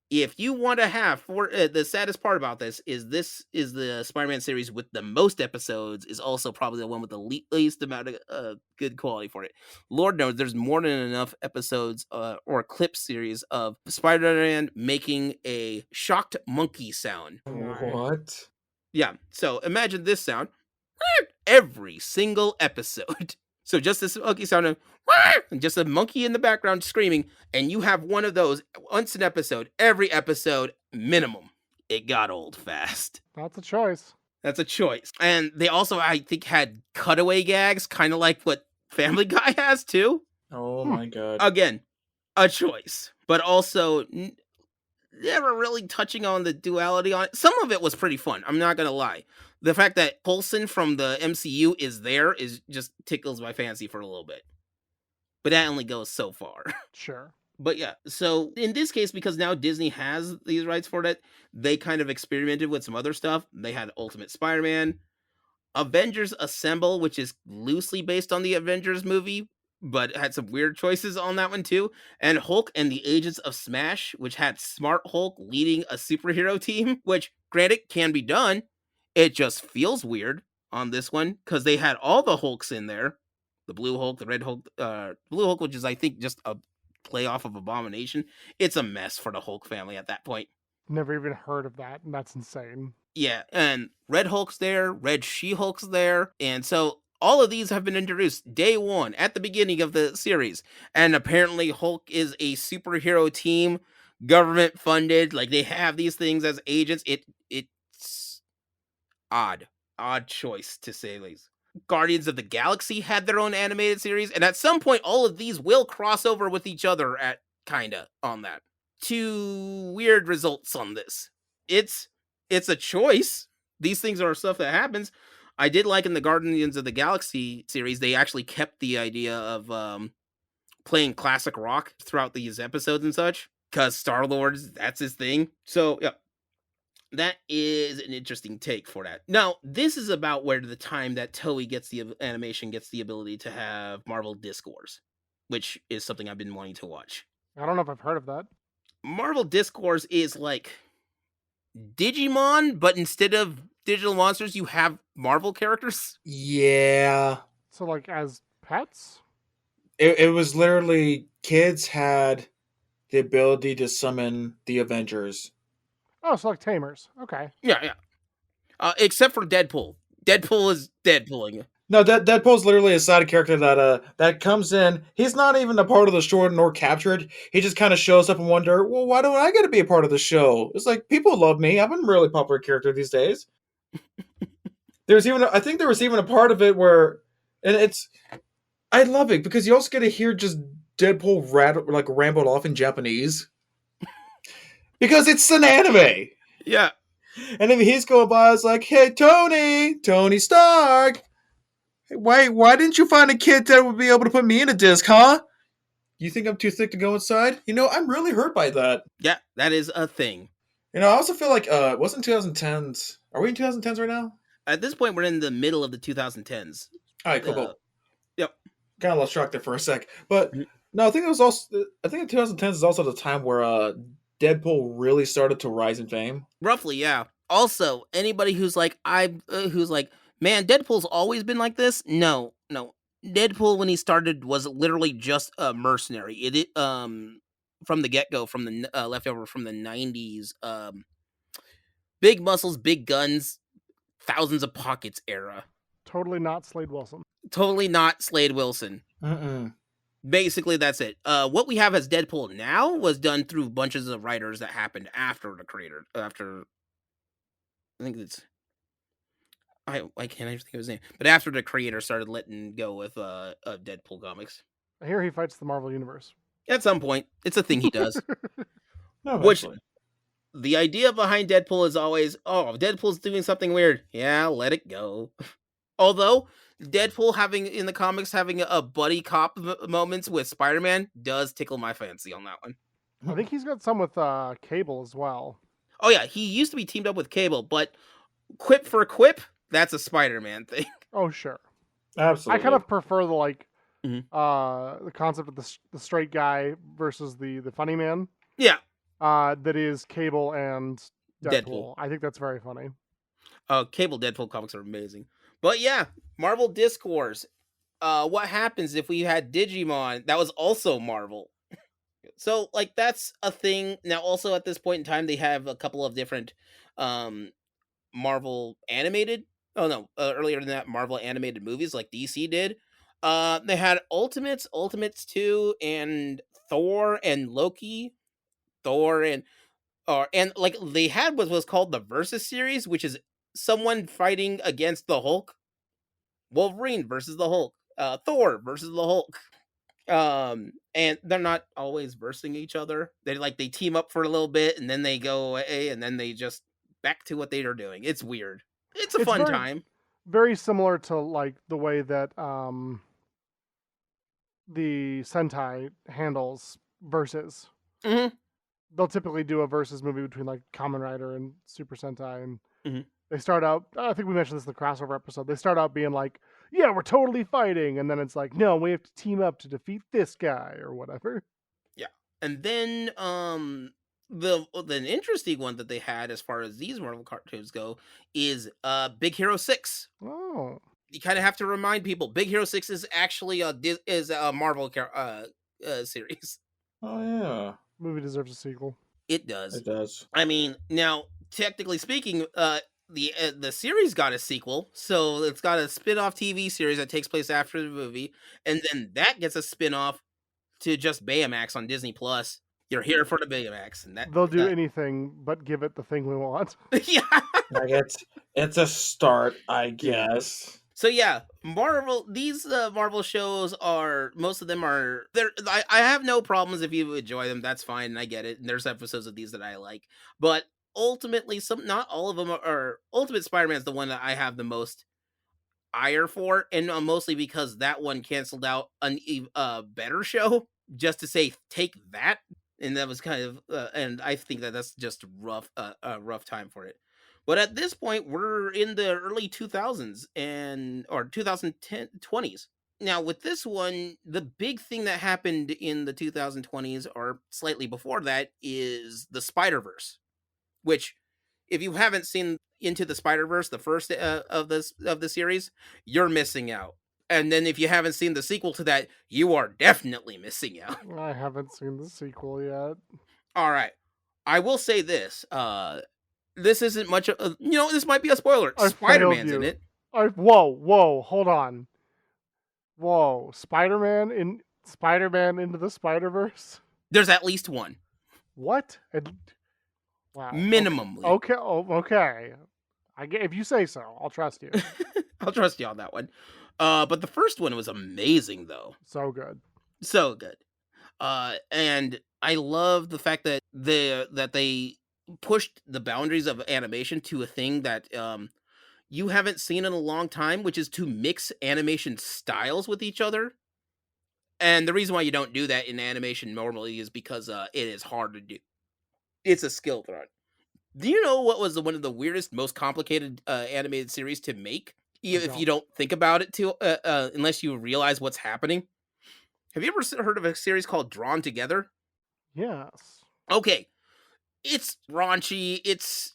if you want to have the saddest part about this is the Spider-Man series with the most episodes is also probably the one with the least amount of good quality for it. Lord knows there's more than enough episodes or clip series of Spider-Man making a shocked monkey sound. What? Yeah, so imagine this sound every single episode. So just this monkey sound of, and just a monkey in the background screaming, and you have one of those once an episode, every episode minimum. It got old fast. That's a choice. That's a choice. And they also, I think, had cutaway gags, kind of like what Family Guy has too. Oh my god. Again, a choice, but also never really touching on the duality on it. Some of it was pretty fun. I'm not gonna lie. The fact that Coulson from the MCU is there is just tickles my fancy for a little bit. But that only goes so far. Sure. But yeah, so in this case, because now Disney has these rights for it, they kind of experimented with some other stuff. They had Ultimate Spider-Man, Avengers Assemble, which is loosely based on the Avengers movie, but had some weird choices on that one too. And Hulk and the Agents of Smash, which had Smart Hulk leading a superhero team, which granted can be done. It just feels weird on this one because they had all the Hulks in there. The Blue Hulk, the Red Hulk, Blue Hulk, which is I think just a play off of Abomination. It's a mess for the Hulk family at that point. Never even heard of that, and that's insane. Yeah, and Red Hulk's there, Red She-Hulk's there, and so all of these have been introduced day one at the beginning of the series. And apparently Hulk is a superhero team, government funded, like they have these things as agents. It's odd. Odd choice to say the least. Guardians of the Galaxy had their own animated series, and at some point all of these will cross over with each other at kinda on that. Two weird results on this. It's it's a choice. These things are stuff that happens. I did like in the Guardians of the Galaxy series, they actually kept the idea of playing classic rock throughout these episodes and such. Because Star Lord's that's his thing. So yeah, that is an interesting take for that. Now, this is about where the time that Toei gets the animation gets the ability to have Marvel Discourse, which is something I've been wanting to watch. I don't know if I've heard of that. Marvel Discourse is like Digimon, but instead of digital monsters, you have Marvel characters. Yeah. So, like, as pets? It was literally kids had the ability to summon the Avengers. Oh, so like tamers. Okay. Yeah, yeah. Except for Deadpool. Deadpool is Deadpooling. No, Deadpool's literally a side character that comes in. He's not even a part of the show nor captured. He just kind of shows up and wonder, well, why don't I get to be a part of the show? It's like people love me. I'm a really popular character these days. I think there was even a part of it where, and I love it because you also get to hear just Deadpool rambled off in Japanese because it's an anime. Yeah. And then he's going by, it's like, hey, Tony Stark. Why didn't you find a kid that would be able to put me in a disc, huh? You think I'm too thick to go inside? I'm really hurt by that. Yeah, that is a thing. I also feel like it wasn't 2010s. Are we in 2010s right now? At this point, we're in the middle of the 2010s. All right, cool. Yep. Kind of lost track there for a sec, but no, I think the 2010s is also the time where Deadpool really started to rise in fame. Roughly, yeah. Also, anybody who's like, man, Deadpool's always been like this. No. Deadpool when he started was literally just a mercenary. From the get go, from the leftover from the 90s, big muscles, big guns, thousands of pockets era. Totally not Slade Wilson. Totally not Slade Wilson. Basically, that's it. What we have as Deadpool now was done through bunches of writers that happened after the creator. After, I think it's, I can't even think of his name. But after the creator started letting go with Deadpool comics. I hear he fights the Marvel Universe. At some point, it's a thing he does. No, Which, the idea behind Deadpool is always, oh, Deadpool's doing something weird. Yeah, let it go. Although Deadpool in the comics having a buddy cop moments with Spider-Man does tickle my fancy on that one. I think he's got some with Cable as well. Oh yeah, he used to be teamed up with Cable, but quip for quip, that's a Spider-Man thing. Oh sure, absolutely. I kind of prefer the concept of the straight guy versus the funny man. Yeah. That is Cable and Deadpool. I think that's very funny. Cable Deadpool comics are amazing. But yeah, Marvel Discourse. What happens if we had Digimon? That was also Marvel. So, like, that's a thing. Now, also at this point in time, they have a couple of different Marvel animated. Oh, no. Earlier than that, Marvel animated movies like DC did. They had Ultimates 2, and Thor and Loki. And like they had what was called the Versus series, which is someone fighting against the Hulk. Wolverine versus the Hulk. Thor versus the Hulk. And they're not always versing each other. They team up for a little bit and then they go away and then they just back to what they are doing. It's weird. It's a fun time. Very similar to like the way that the Sentai handles versus. Mhm. They'll typically do a versus movie between like Kamen Rider and Super Sentai, and Mhm. they start out. I think we mentioned this in the crossover episode. They start out being like, "Yeah, we're totally fighting," and then it's like, "No, we have to team up to defeat this guy or whatever." Yeah. And then the interesting one that they had as far as these Marvel cartoons go is Big Hero 6. Oh, You kind of have to remind people Big Hero 6 is actually is a Marvel series. Oh yeah, movie deserves a sequel. It does. it does. I mean, now technically speaking, the series got a sequel, so it's got a spin-off TV series that takes place after the movie, and then that gets a spin-off to just Baymax on Disney Plus. You're here for the Baymax, and that They'll do anything but give it the thing we want. yeah. Like it's a start, I Yeah. guess. So yeah, Marvel. These Marvel shows are most of them are. They're. I have no problems if you enjoy them. That's fine. I get it. And there's episodes of these that I like, but ultimately, not all of them are. Ultimate Spider-Man is the one that I have the most ire for, and mostly because that one canceled out a better show just to say take that, and that was kind of, and I think that that's just rough, a rough time for it. But at this point, we're in the early 2000s and or 2010 20s. Now with this one, the big thing that happened in the 2020s or slightly before that is the Spider Verse, which if you haven't seen Into the Spider-Verse, the first of the series, you're missing out. And then if you haven't seen the sequel to that, you are definitely missing out. I haven't seen the sequel yet. All right. I will say this. This isn't much this might be a spoiler. I failed Spider-Man's in you. it. Whoa, hold on. Whoa, Spider-Man into the Spider-Verse? There's at least one. What? Wow. Minimally. Okay. Oh, okay. If you say so, I'll trust you. I'll trust you on that one. But the first one was amazing though. So good. So good. And I love the fact that they pushed the boundaries of animation to a thing that you haven't seen in a long time, which is to mix animation styles with each other. And the reason why you don't do that in animation normally is because it is hard to do. It's a skill threat. Do you know what was one of the weirdest, most complicated animated series to make? If you don't think about it too, unless you realize what's happening. Have you ever heard of a series called Drawn Together? Yes. Okay, it's raunchy. It's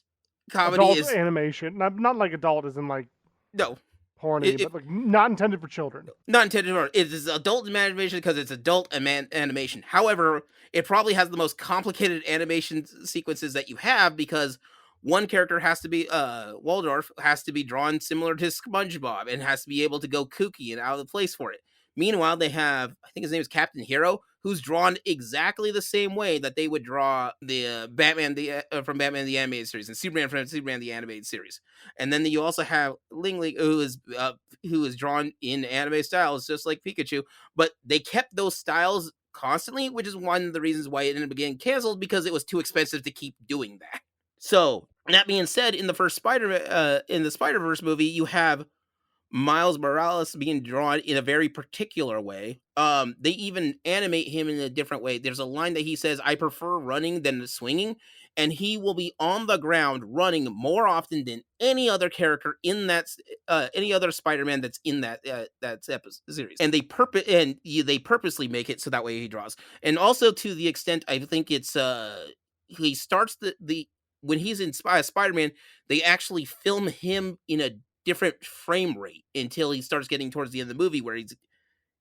comedy. Adult Is animation. Not like adult as in like no, porny, it but like not intended for children. not intended for it is adult animation because it's adult animation. However, it probably has the most complicated animation sequences that you have because one character has to be Waldorf has to be drawn similar to SpongeBob and has to be able to go kooky and out of place for it. Meanwhile, they have I think his name is Captain Hero, who's drawn exactly the same way that they would draw the Batman from Batman the animated series and Superman from Superman the animated series. And then you also have Ling who is drawn in anime styles, just like Pikachu. But they kept those styles constantly, which is one of the reasons why it ended up getting canceled because it was too expensive to keep doing that. So that being said, in the first in the Spider Verse movie, you have Miles Morales being drawn in a very particular way. They even animate him in a different way. There's a line that he says, "I prefer running than swinging," and he will be on the ground running more often than any other character in any other Spider-Man that's in that series. And they purposely make it so that way he draws. And also to the extent I think it's he starts the when he's in Spider-Man, they actually film him in a different frame rate until he starts getting towards the end of the movie where he's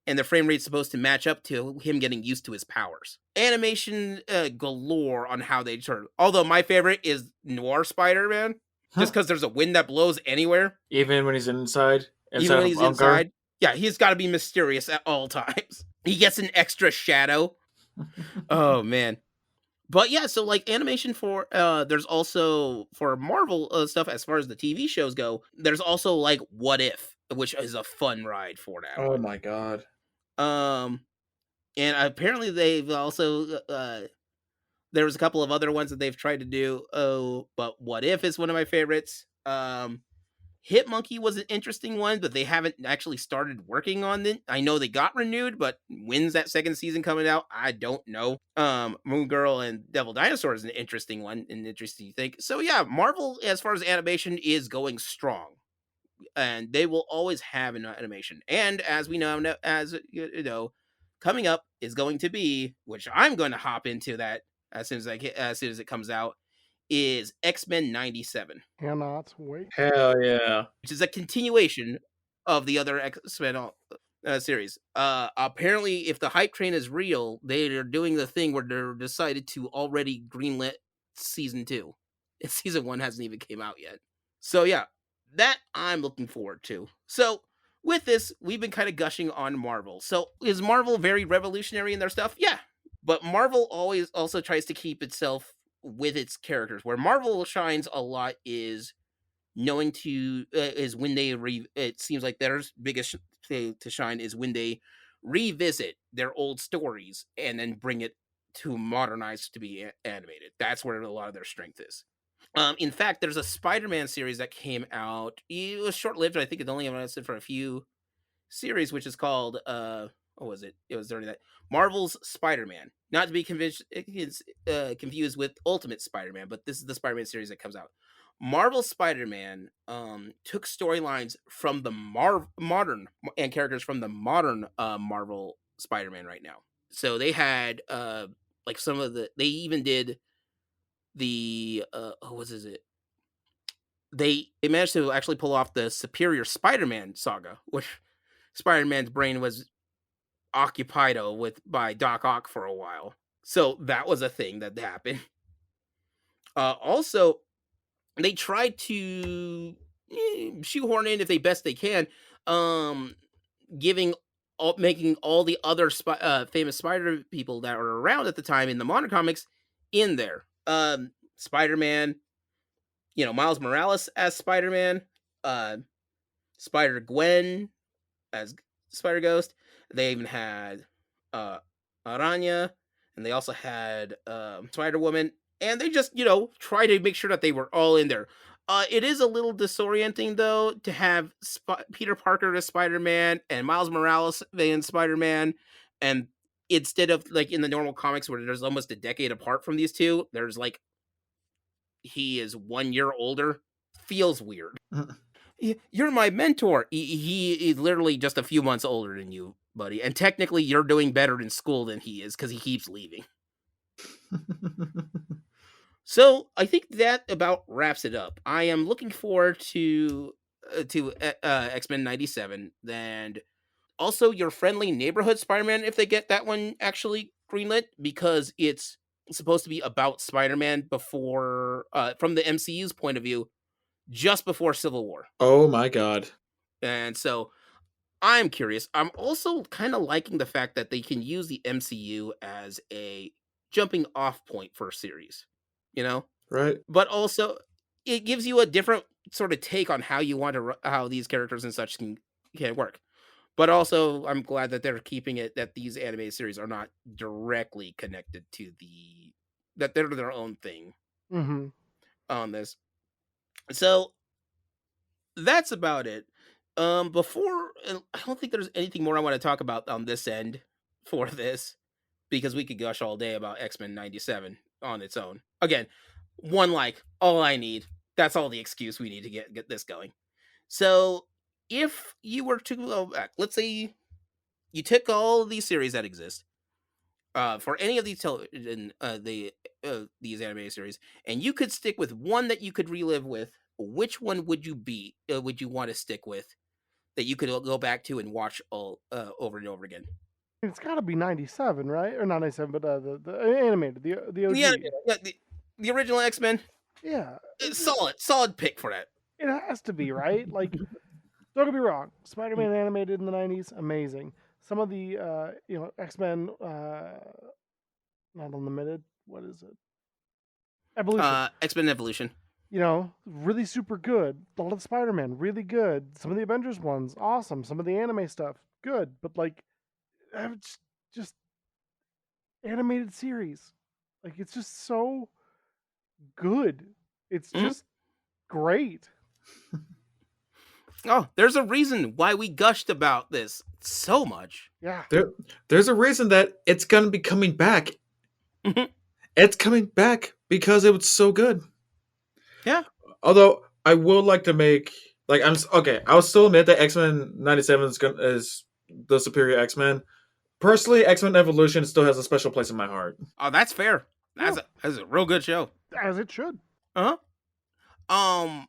and the frame rate's supposed to match up to him getting used to his powers. Animation galore on how they turn. Although my favorite is Noir Spider-Man, just because there's a wind that blows anywhere. Even when he's inside Even when of a he's bunker. inside. Yeah, he's got to be mysterious at all times. He gets an extra shadow. Oh, man. But yeah, so like animation for there's also for Marvel stuff as far as the TV shows go, there's also like What If, which is a fun ride for that Oh one. my god. And apparently they've also there was a couple of other ones that they've tried to do. Oh, but What If is one of my favorites. Hitmonkey was an interesting one, but they haven't actually started working on it. I know they got renewed, but when's that second season coming out? I don't know. Moon Girl and Devil Dinosaur is an interesting one, an interesting thing. So yeah, Marvel, as far as animation, is going strong, and they will always have an animation. And as we know, as you know, coming up is going to be, which I'm going to hop into that as soon as it comes out, is X-Men '97, Cannot wait. Hell yeah. which is a continuation of the other X-Men series. Apparently, if the hype train is real, they are doing the thing where they're decided to already greenlit season 2. Season 1 hasn't even came out yet. So yeah, that I'm looking forward to. So with this, we've been kind of gushing on Marvel. So is Marvel very revolutionary in their stuff? Yeah. But Marvel always also tries to keep itself with its characters. Where Marvel shines a lot is when it seems like their biggest to shine is when they revisit their old stories and then bring it to modernize to be animated. That's where a lot of their strength is. In fact, there's a Spider-Man series that came out. It was short-lived. I think it only lasted for a few series, which is called what was it? It was during that Marvel's Spider-Man. Not to be confused with Ultimate Spider-Man, but this is the Spider-Man series that comes out. Marvel Spider-Man took storylines from the modern and characters from the modern Marvel Spider-Man right now. So they had like some of they even did the what is it? They managed to actually pull off the Superior Spider-Man saga, which Spider-Man's brain was occupied with by Doc Ock for a while. So that was a thing that happened. Also, they tried to shoehorn in if they best they can, um, making all the other famous Spider people that were around at the time in the modern comics in there. Spider Man, Miles Morales as Spider Man, uh, Spider Gwen as Spider Ghost. They even had uh Aranya, and they also had Spider Woman, and they just try to make sure that they were all in there. It is a little disorienting though to have Peter Parker as Spider Man and Miles Morales as Spider Man, and instead of like in the normal comics where there's almost a decade apart from these two, there's like he is 1 year older. Feels weird. You're my mentor. He is literally just a few months older than you, buddy. And technically, you're doing better in school than he is because he keeps leaving. So I think that about wraps it up. I am looking forward to X-Men '97, and also your friendly neighborhood Spider-Man if they get that one actually greenlit, because it's supposed to be about Spider-Man before, from the MCU's point of view, just before Civil War. Oh my god. And so I'm curious. I'm also kind of liking the fact that they can use the MCU as a jumping off point for a series, you know? Right. But also it gives you a different sort of take on how you want to how these characters and such can work. But also I'm glad that they're keeping it that these animated series are not directly connected to that they're their own thing Mm-hmm. on this. So that's about it. Before I don't think there's anything more I want to talk about on this end for this, because we could gush all day about X-Men '97 on its own. Again, one like all I need. That's all the excuse we need to get this going. So, if you were to go back, let's say you took all of these series that exist, for any of these television, these animated series, and you could stick with one that you could relive with, which one would you be? Would you want to stick with that you could go back to and watch all over and over again? It's got to be '97, right? Or not '97, but the animated, the Yeah, OG. yeah, the original X Men. Yeah, Solid pick for that. it has to be, right? Like, don't get me wrong, Spider-Man animated in the '90s, amazing. Some of the X-Men, not unlimited. What is it? Evolution. X Men Evolution. Really super good. A lot of Spider-Man, really good. Some of the Avengers ones, awesome. Some of the anime stuff, good. But like, just animated series, like it's just so good. It's Mhm. just great. Oh, there's a reason why we gushed about this so much. Yeah. There's a reason that it's gonna be coming back. Mhm. It's coming back because it was so good. Yeah. Although I would like to make okay. I'll still admit that X-Men '97 is the superior X-Men. Personally, X-Men Evolution still has a special place in my heart. Oh, that's fair. Yeah. That's a real good show. As it should. Uh huh.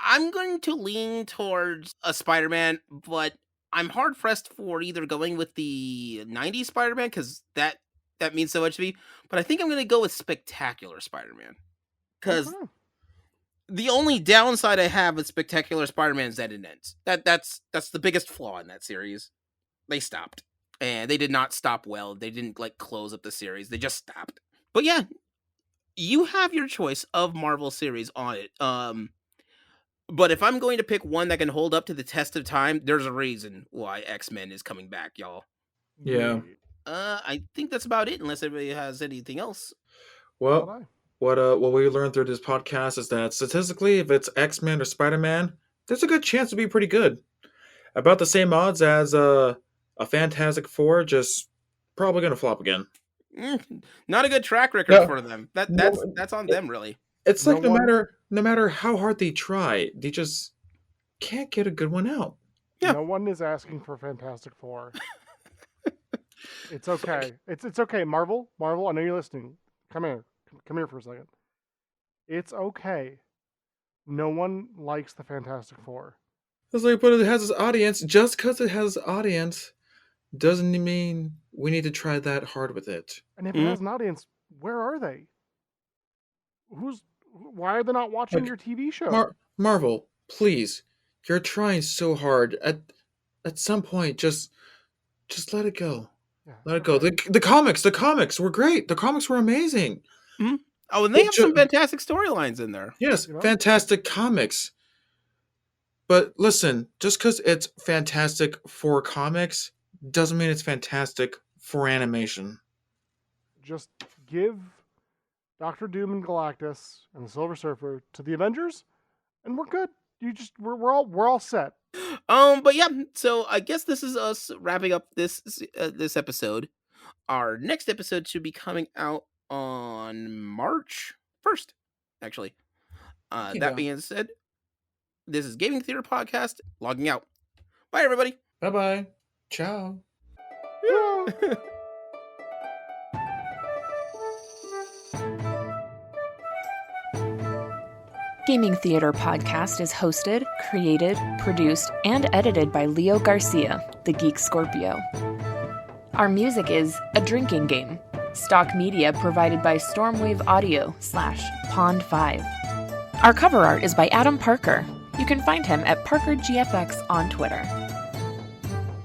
I'm going to lean towards a Spider-Man, but I'm hard pressed for either going with the '90s Spider-Man because that means so much to me. But I think I'm going to go with Spectacular Spider-Man because Okay. the only downside I have with Spectacular Spider-Man is that it ends. That's the biggest flaw in that series. They stopped, and they did not stop well. They didn't like close up the series. They just stopped. But yeah, you have your choice of Marvel series on it. But if I'm going to pick one that can hold up to the test of time, there's a reason why X-Men is coming back, y'all. Yeah. I think that's about it, unless everybody has anything else. Not Well, I. what we learned through this podcast is that statistically, if it's X-Men or Spider-Man, there's a good chance to be pretty good. About the same odds as a Fantastic Four, just probably gonna flop again. Not a good track record No, for them. no, That's on them, really. it's No like one- no matter how hard they try, they just can't get a good one out. Yeah. No one is asking for Fantastic Four. It's okay. It's okay. Marvel, I know you're listening. Come here. Come here for a second. It's okay. No one likes the Fantastic Four. It's like, but it has its audience. Just because it has its audience doesn't mean we need to try that hard with it. And if Mhm. it has an audience, where are they? Why are they not watching Like, your TV show? Marvel, please, you're trying so hard. At some point, just let it go. Yeah, Let it go. The comics were great. The comics were amazing. Oh, and they It have some ju- fantastic storylines in there. Yes, You know? fantastic comics. But listen, just because it's fantastic for comics doesn't mean it's fantastic for animation. Just give Doctor Doom and Galactus and the Silver Surfer to the Avengers, and we're good. We're all set. But yeah, so I guess this is us wrapping up this episode. Our next episode should be coming out on March 1st, actually. Yeah. That being said, this is Gaming Theater Podcast logging out. Bye, everybody. Bye bye. Ciao. Yeah. Gaming Theater Podcast is hosted, created, produced, and edited by Leo Garcia, the Geek Scorpio. Our music is A Drinking Game. Stock media provided by Stormwave Audio /Pond5. Our cover art is by Adam Parker. You can find him at ParkerGFX on Twitter.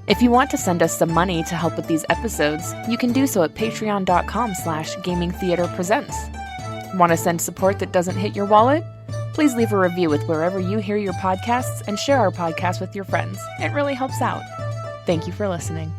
If you want to send us some money to help with these episodes, you can do so at patreon.com/gamingtheaterpresents. Want to send support that doesn't hit your wallet? Please leave a review with wherever you hear your podcasts and share our podcast with your friends. It really helps out. Thank you for listening.